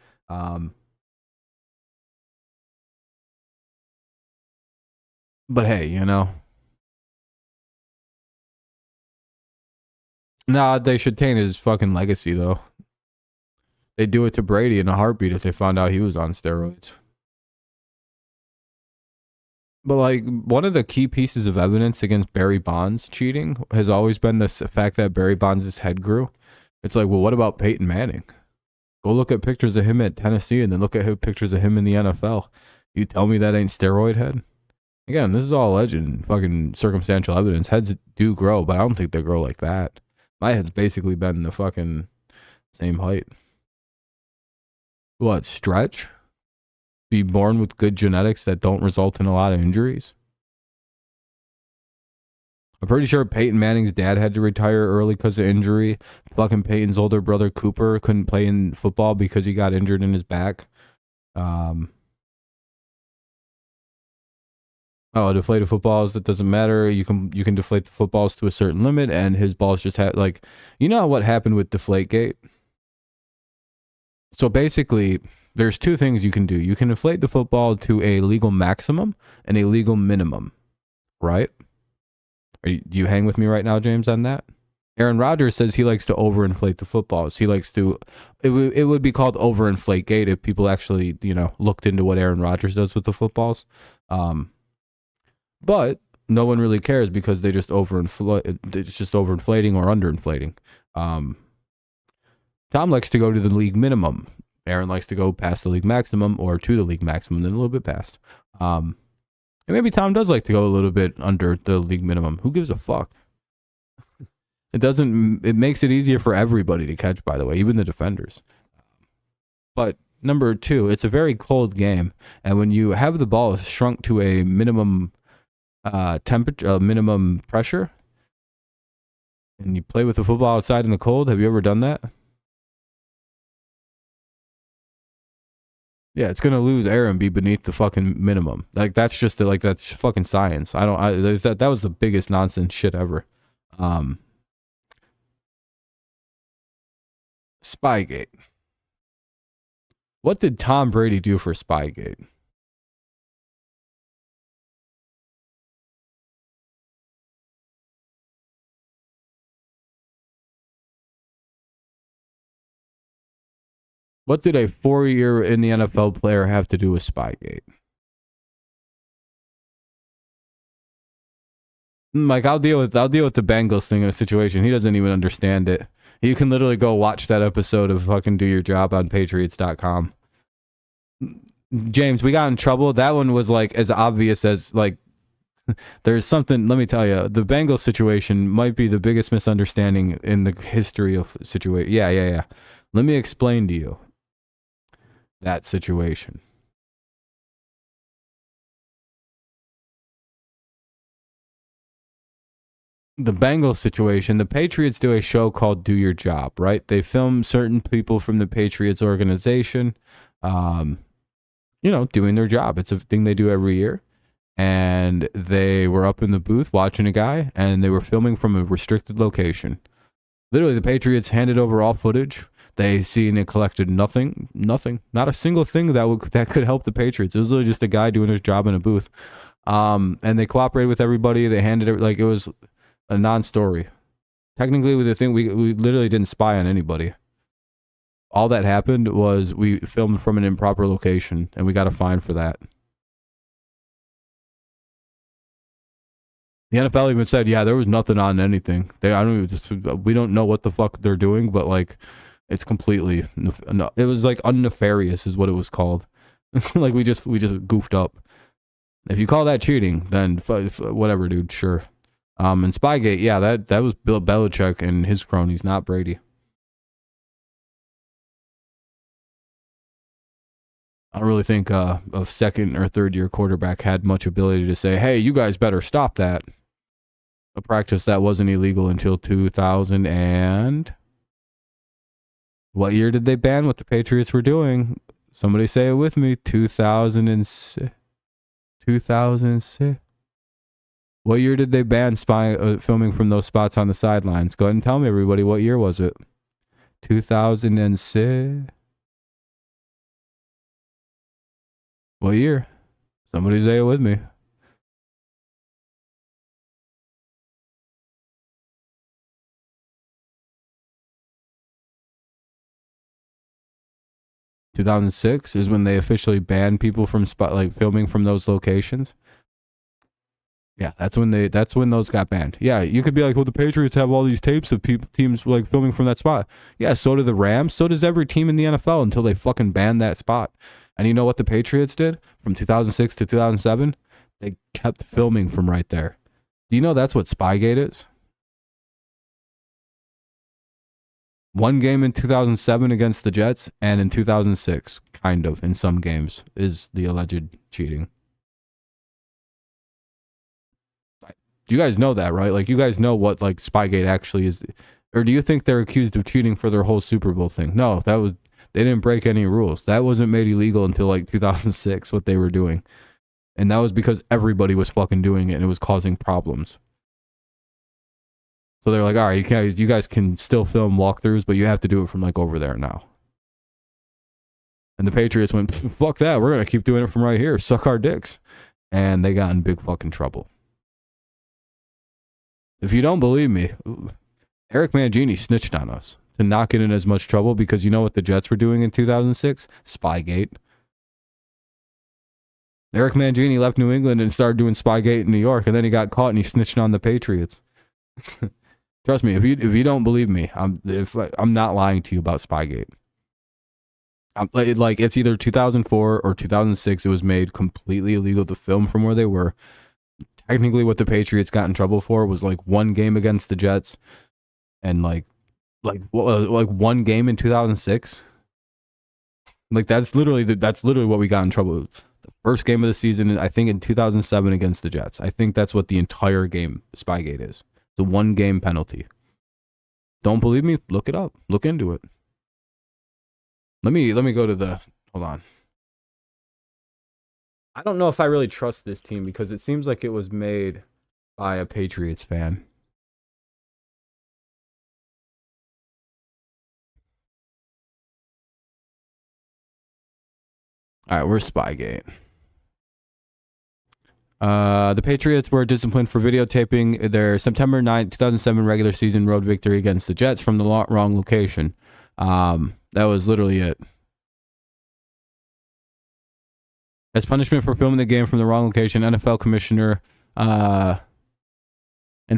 But hey, Nah, they should taint his fucking legacy, though. They'd do it to Brady in a heartbeat if they found out he was on steroids. But like, one of the key pieces of evidence against Barry Bonds cheating has always been the fact that Barry Bonds' head grew. It's like, well, what about Peyton Manning? Go look at pictures of him at Tennessee and then look at pictures of him in the NFL. You tell me that ain't steroid head? Again, this is all alleged and fucking circumstantial evidence. Heads do grow, but I don't think they grow like that. My head's basically been the fucking same height. What, stretch? Be born with good genetics that don't result in a lot of injuries? I'm pretty sure Peyton Manning's dad had to retire early because of injury. Fucking Peyton's older brother Cooper couldn't play in football because he got injured in his back. Deflated footballs, that doesn't matter. You can deflate the footballs to a certain limit, and his balls just had, like, you know what happened with Deflategate? So basically, there's two things you can do. You can inflate the football to a legal maximum and a legal minimum, right? Do you hang with me right now, James, on that? Aaron Rodgers says he likes to overinflate the footballs. He likes to, it would be called overinflate gate if people actually, looked into what Aaron Rodgers does with the footballs. But no one really cares because they just it's just overinflating or underinflating. Tom likes to go to the league minimum. Aaron likes to go past the league maximum or to the league maximum, then a little bit past. And maybe Tom does like to go a little bit under the league minimum. Who gives a fuck? It makes it easier for everybody to catch, by the way, even the defenders. But number 2, it's a very cold game. And when you have the ball shrunk to a minimum temperature, minimum pressure, and you play with the football outside in the cold, have you ever done that? Yeah, it's gonna lose air and be beneath the fucking minimum. Like that's just that's fucking science. That was the biggest nonsense shit ever. Spygate. What did Tom Brady do for Spygate? What did a 4-year in the NFL player have to do with Spygate? Like I'll deal with the Bengals thing in a situation. He doesn't even understand it. You can literally go watch that episode of fucking Do Your Job on Patriots.com. James, we got in trouble. That one was like as obvious as like there's something. Let me tell you, the Bengals situation might be the biggest misunderstanding in the history of situation. Yeah. Let me explain to you that situation. The Bengals situation, the Patriots do a show called Do Your Job, right? They film certain people from the Patriots organization, doing their job. It's a thing they do every year. And they were up in the booth watching a guy, and they were filming from a restricted location. Literally, the Patriots handed over all footage. They seen and collected nothing, not a single thing that could help the Patriots. It was literally just a guy doing his job in a booth. And they cooperated with everybody. They handed it like it was a non-story. Technically, with the thing, we literally didn't spy on anybody. All that happened was we filmed from an improper location, and we got a fine for that. The NFL even said, yeah, there was nothing on anything. We don't know what the fuck they're doing, but like, it's completely, it was like unnefarious is what it was called. Like we just goofed up. If you call that cheating, then whatever, dude, sure. And Spygate, yeah, that was Bill Belichick and his cronies, not Brady. I don't really think a second or third year quarterback had much ability to say, hey, you guys better stop that. A practice that wasn't illegal until 2000 and... What year did they ban what the Patriots were doing? Somebody say it with me. 2006. 2006. What year did they ban filming from those spots on the sidelines? Go ahead and tell me, everybody. What year was it? 2006. What year? Somebody say it with me. (2006) is when they officially banned people from filming from those locations. Yeah, that's when those got banned. Yeah, you could be like, well, the Patriots have all these tapes of teams like filming from that spot. Yeah, so do the Rams. So does every team in the NFL until they fucking ban that spot. And you know what the Patriots did from 2006 to 2007? They kept filming from right there. Do you know that's what Spygate is? One game in 2007 against the Jets, and in 2006, kind of, in some games, is the alleged cheating. You guys know that, right? Like, you guys know what, like, Spygate actually is. Or do you think they're accused of cheating for their whole Super Bowl thing? No, they didn't break any rules. That wasn't made illegal until, like, 2006, what they were doing. And that was because everybody was fucking doing it, and it was causing problems. So they're like, all right, you guys can still film walkthroughs, but you have to do it from like over there now. And the Patriots went, fuck that, we're going to keep doing it from right here. Suck our dicks. And they got in big fucking trouble. If you don't believe me, Eric Mangini snitched on us to not get in as much trouble because you know what the Jets were doing in 2006? Spygate. Eric Mangini left New England and started doing Spygate in New York, and then he got caught and he snitched on the Patriots. Trust me, if you don't believe me, I'm not lying to you about Spygate. Like it's either 2004 or 2006. It was made completely illegal to film from where they were. Technically, what the Patriots got in trouble for was like one game against the Jets, and like one game in 2006. Like that's literally what we got in trouble with. The first game of the season, I think in 2007 against the Jets. I think that's what the entire game Spygate is. The one game penalty. Don't believe me? Look it up. Look into it. Let me go to the, hold on. I don't know if I really trust this team because it seems like it was made by a Patriots fan. All right, where's Spygate? The Patriots were disciplined for videotaping their September 9th, 2007 regular season road victory against the Jets from the wrong location. That was literally it. As punishment for filming the game from the wrong location, NFL commissioner and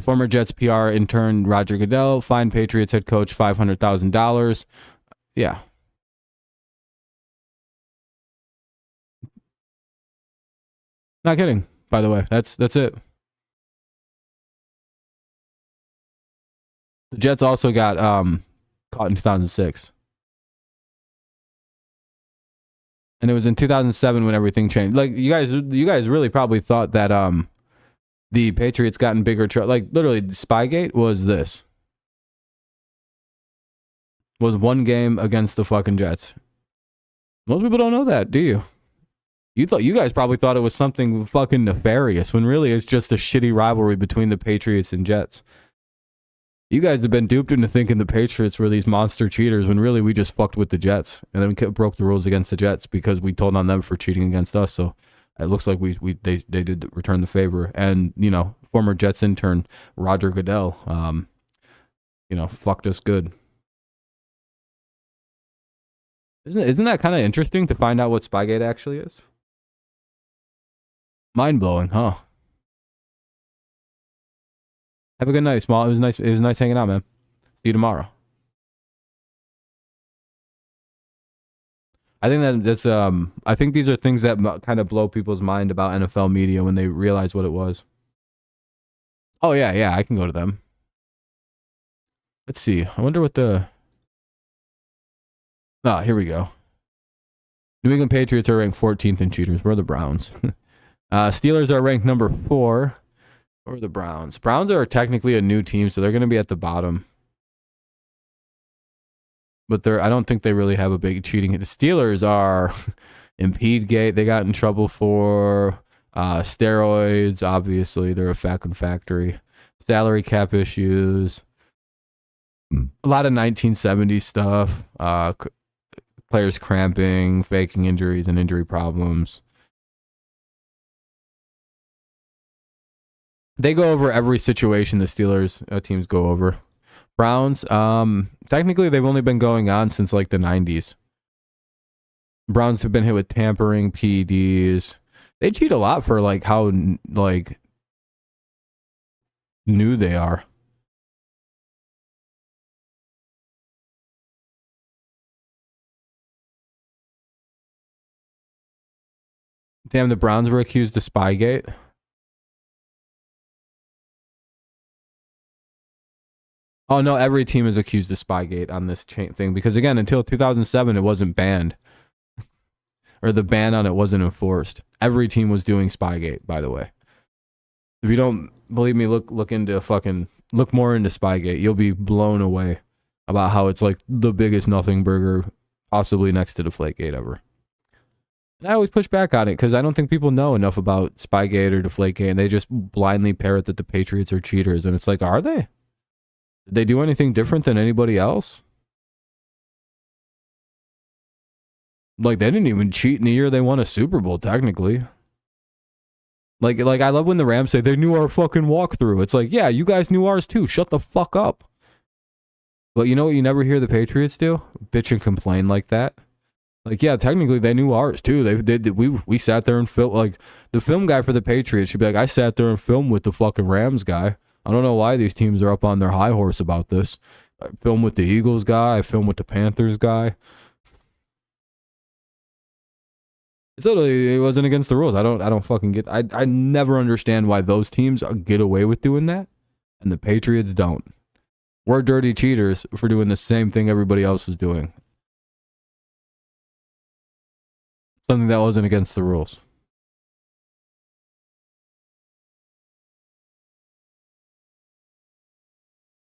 former Jets PR intern Roger Goodell fined Patriots head coach $500,000. Yeah. Not kidding, by the way. That's it. The Jets also got caught in 2006. And it was in 2007 when everything changed. Like you guys really probably thought that the Patriots got in bigger trouble. Like literally, Spygate was this. Was one game against the fucking Jets. Most people don't know that, do you? You guys probably thought it was something fucking nefarious when really it's just a shitty rivalry between the Patriots and Jets. You guys have been duped into thinking the Patriots were these monster cheaters when really we just fucked with the Jets. And then we broke the rules against the Jets because we told on them for cheating against us. So it looks like they did return the favor. And, you know, former Jets intern Roger Goodell, fucked us good. Isn't that kind of interesting to find out what Spygate actually is? Mind blowing, huh? Have a good night, Small. It was nice hanging out, man. See you tomorrow. I think that's I think these are things that kind of blow people's mind about NFL media when they realize what it was. Oh yeah, I can go to them. Let's see. I wonder what the here we go. New England Patriots are ranked 14th in cheaters. We're the Browns. Steelers are ranked number 4. Or the Browns. Browns are technically a new team, so they're going to be at the bottom. But I don't think they really have a big cheating. The Steelers are Impedegate. They got in trouble for steroids. Obviously, they're a fucking factory. Salary cap issues. A lot of 1970s stuff. Players cramping, faking injuries, and injury problems. They go over every situation the Steelers teams go over. Browns, technically they've only been going on since like the 90s. Browns have been hit with tampering, PEDs. They cheat a lot for like how like new they are. Damn, the Browns were accused of Spygate. Oh, no, every team is accused of Spygate on this thing because, again, until 2007, it wasn't banned. Or the ban on it wasn't enforced. Every team was doing Spygate, by the way. If you don't believe me, look more into Spygate. You'll be blown away about how it's like the biggest nothing burger, possibly next to Deflategate ever. And I always push back on it because I don't think people know enough about Spygate or Deflategate, and they just blindly parrot that the Patriots are cheaters. And it's like, are they? Did they do anything different than anybody else? Like, they didn't even cheat in the year they won a Super Bowl, technically. Like I love when the Rams say they knew our fucking walkthrough. It's like, yeah, you guys knew ours too. Shut the fuck up. But you know what you never hear the Patriots do? Bitch and complain like that. Like, yeah, technically they knew ours too. They did. We sat there and filmed. Like the film guy for the Patriots should be like, I sat there and filmed with the fucking Rams guy. I don't know why these teams are up on their high horse about this. I filmed with the Eagles guy. I filmed with the Panthers guy. It's literally, it wasn't against the rules. I don't fucking get. I never understand why those teams get away with doing that, and the Patriots don't. We're dirty cheaters for doing the same thing everybody else was doing. Something that wasn't against the rules.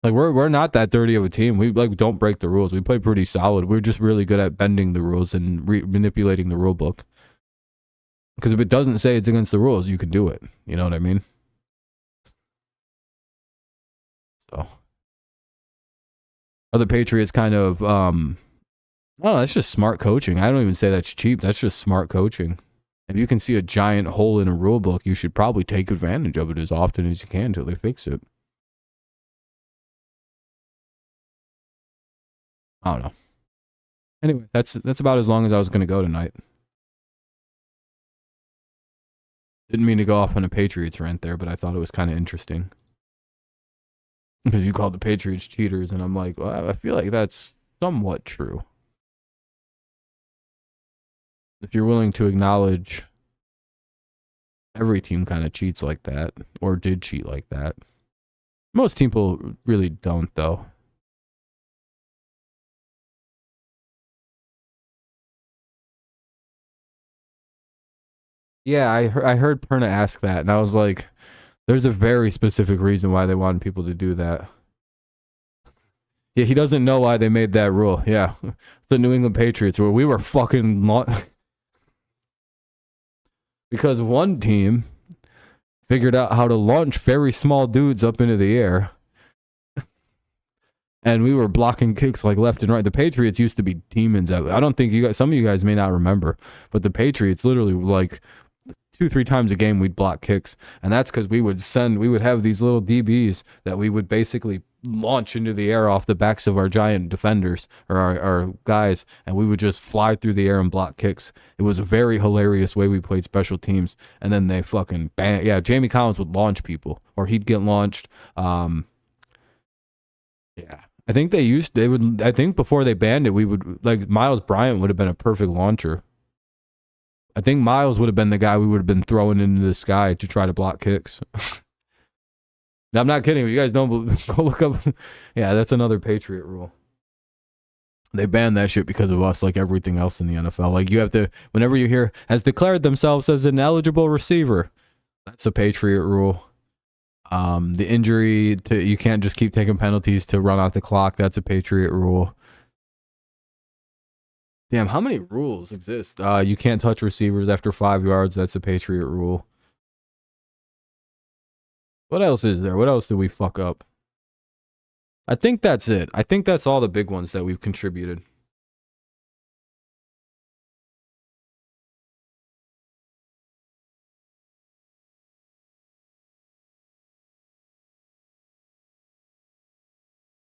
Like we're not that dirty of a team. We like don't break the rules. We play pretty solid. We're just really good at bending the rules and manipulating the rule book. Because if it doesn't say it's against the rules, you can do it. You know what I mean? So, are the Patriots kind of oh, that's just smart coaching. I don't even say that's cheap. That's just smart coaching. If you can see a giant hole in a rule book, you should probably take advantage of it as often as you can until they fix it. I don't know. Anyway, that's about as long as I was going to go tonight. Didn't mean to go off on a Patriots rant there, but I thought it was kind of interesting. Because you called the Patriots cheaters, and I'm like, well, I feel like that's somewhat true. If you're willing to acknowledge every team kind of cheats like that, or did cheat like that. Most people really don't, though. Yeah, I heard Perna ask that, and I was like, there's a very specific reason why they wanted people to do that. Yeah, he doesn't know why they made that rule. Yeah, the New England Patriots, where we were fucking... because one team figured out how to launch very small dudes up into the air. And we were blocking kicks like left and right. The Patriots used to be demons. I don't think you guys, some of you guys may not remember, but the Patriots literally like 2-3 times a game we'd block kicks. And that's because we would have these little DBs that we would basically launch into the air off the backs of our giant defenders or our guys. And we would just fly through the air and block kicks. It was a very hilarious way we played special teams. And then they fucking bang. Yeah, Jamie Collins would launch people or he'd get launched. Yeah. I think I think before they banned it, we would, like, Miles Bryant would have been a perfect launcher. I think Miles would have been the guy we would have been throwing into the sky to try to block kicks. No, I'm not kidding. You guys don't go look up. Yeah, that's another Patriot rule. They banned that shit because of us, like everything else in the NFL. Like, you have to, whenever you hear, has declared themselves as an eligible receiver, that's a Patriot rule. The injury to, you can't just keep taking penalties to run out the clock. That's a Patriot rule. Damn, how many rules exist? You can't touch receivers after 5 yards. That's a Patriot rule. What else is there? What else do we fuck up? I think that's it. I think that's all the big ones that we've contributed.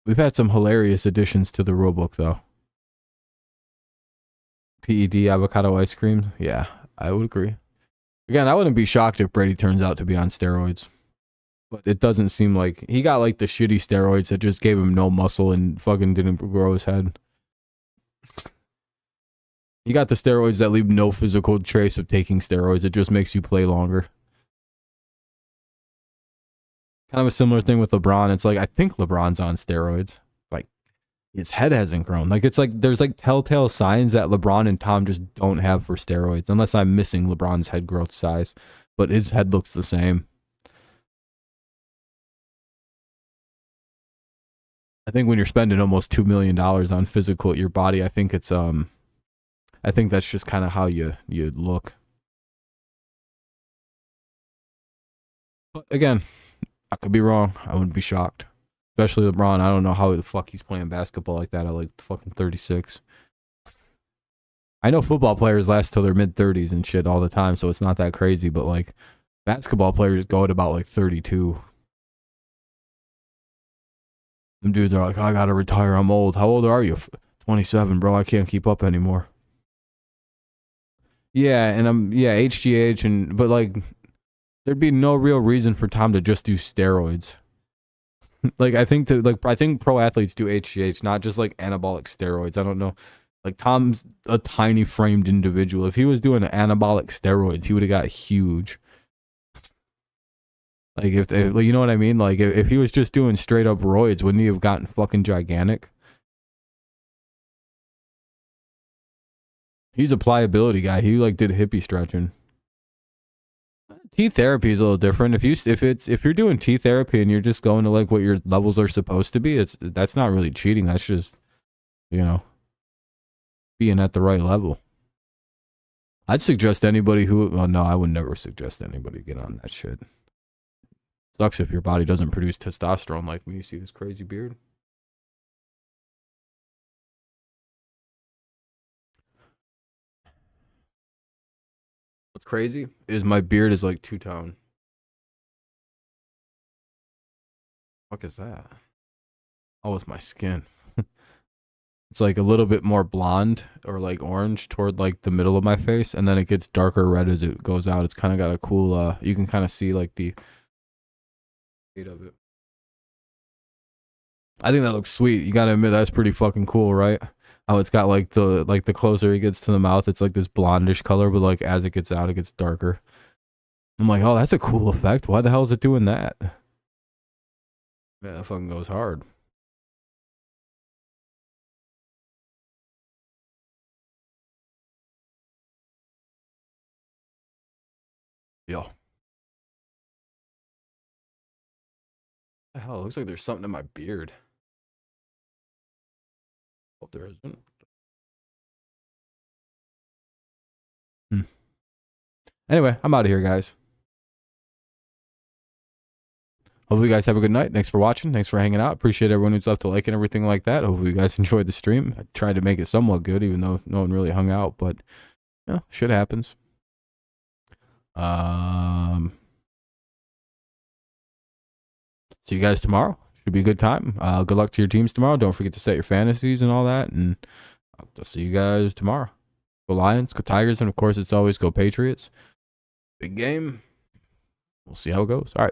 We've had some hilarious additions to the rulebook, though. PED avocado ice cream. Yeah, I would agree. Again, I wouldn't be shocked if Brady turns out to be on steroids. But it doesn't seem like... He got like the shitty steroids that just gave him no muscle and fucking didn't grow his head. He got the steroids that leave no physical trace of taking steroids. It just makes you play longer. Kind of a similar thing with LeBron. It's like, I think LeBron's on steroids. Like, his head hasn't grown. Like, it's like, there's like telltale signs that LeBron and Tom just don't have for steroids. Unless I'm missing LeBron's head growth size. But his head looks the same. I think when you're spending almost $2 million on physical at your body, I think it's, I think that's just kind of how you look. But again, I could be wrong. I wouldn't be shocked. Especially LeBron. I don't know how the fuck he's playing basketball like that at like fucking 36. I know football players last till their mid-30s and shit all the time, so it's not that crazy. But like Basketball players go at about like 32. Them dudes are like, I gotta retire. I'm old. How old are you? 27, bro. I can't keep up anymore. Yeah, and HGH, but like, there'd be no real reason for Tom to just do steroids. Like, I think pro athletes do HGH, not just like anabolic steroids. I don't know. Like, Tom's a tiny framed individual. If he was doing anabolic steroids, he would have got huge. Like, if you know what I mean? Like, if he was just doing straight up roids, wouldn't he have gotten fucking gigantic? He's a pliability guy. He like did hippie stretching. T therapy is a little different. If you're doing T therapy and you're just going to like what your levels are supposed to be, that's not really cheating. That's just, you know, being at the right level. I'd suggest anybody well, no, I would never suggest anybody get on that shit. Sucks if your body doesn't produce testosterone like me. You see this crazy beard? What's crazy is my beard is like two-tone. Fuck is that? Oh, it's my skin. It's like a little bit more blonde or like orange toward like the middle of my face, and then it gets darker red as it goes out. It's kind of got a cool you can kind of see like the shade of it. I think that looks sweet. You gotta admit that's pretty fucking cool, right? How it's got like the closer it gets to the mouth, it's like this blondish color, but like as it gets out, it gets darker. I'm like, oh, that's a cool effect. Why the hell is it doing that? Yeah, that fucking goes hard. Yo. The hell, it looks like there's something in my beard. Hope there isn't. Anyway, I'm out of here, guys. Hopefully you guys have a good night. Thanks for watching. Thanks for hanging out. Appreciate everyone who's left a like and everything like that. Hopefully you guys enjoyed the stream. I tried to make it somewhat good, even though no one really hung out, but yeah, shit happens. See you guys tomorrow. Should be a good time. Good luck to your teams tomorrow. Don't forget to set your fantasies and all that. And I'll see you guys tomorrow. Go Lions, go Tigers, and of course, it's always go Patriots. Big game. We'll see how it goes. All right.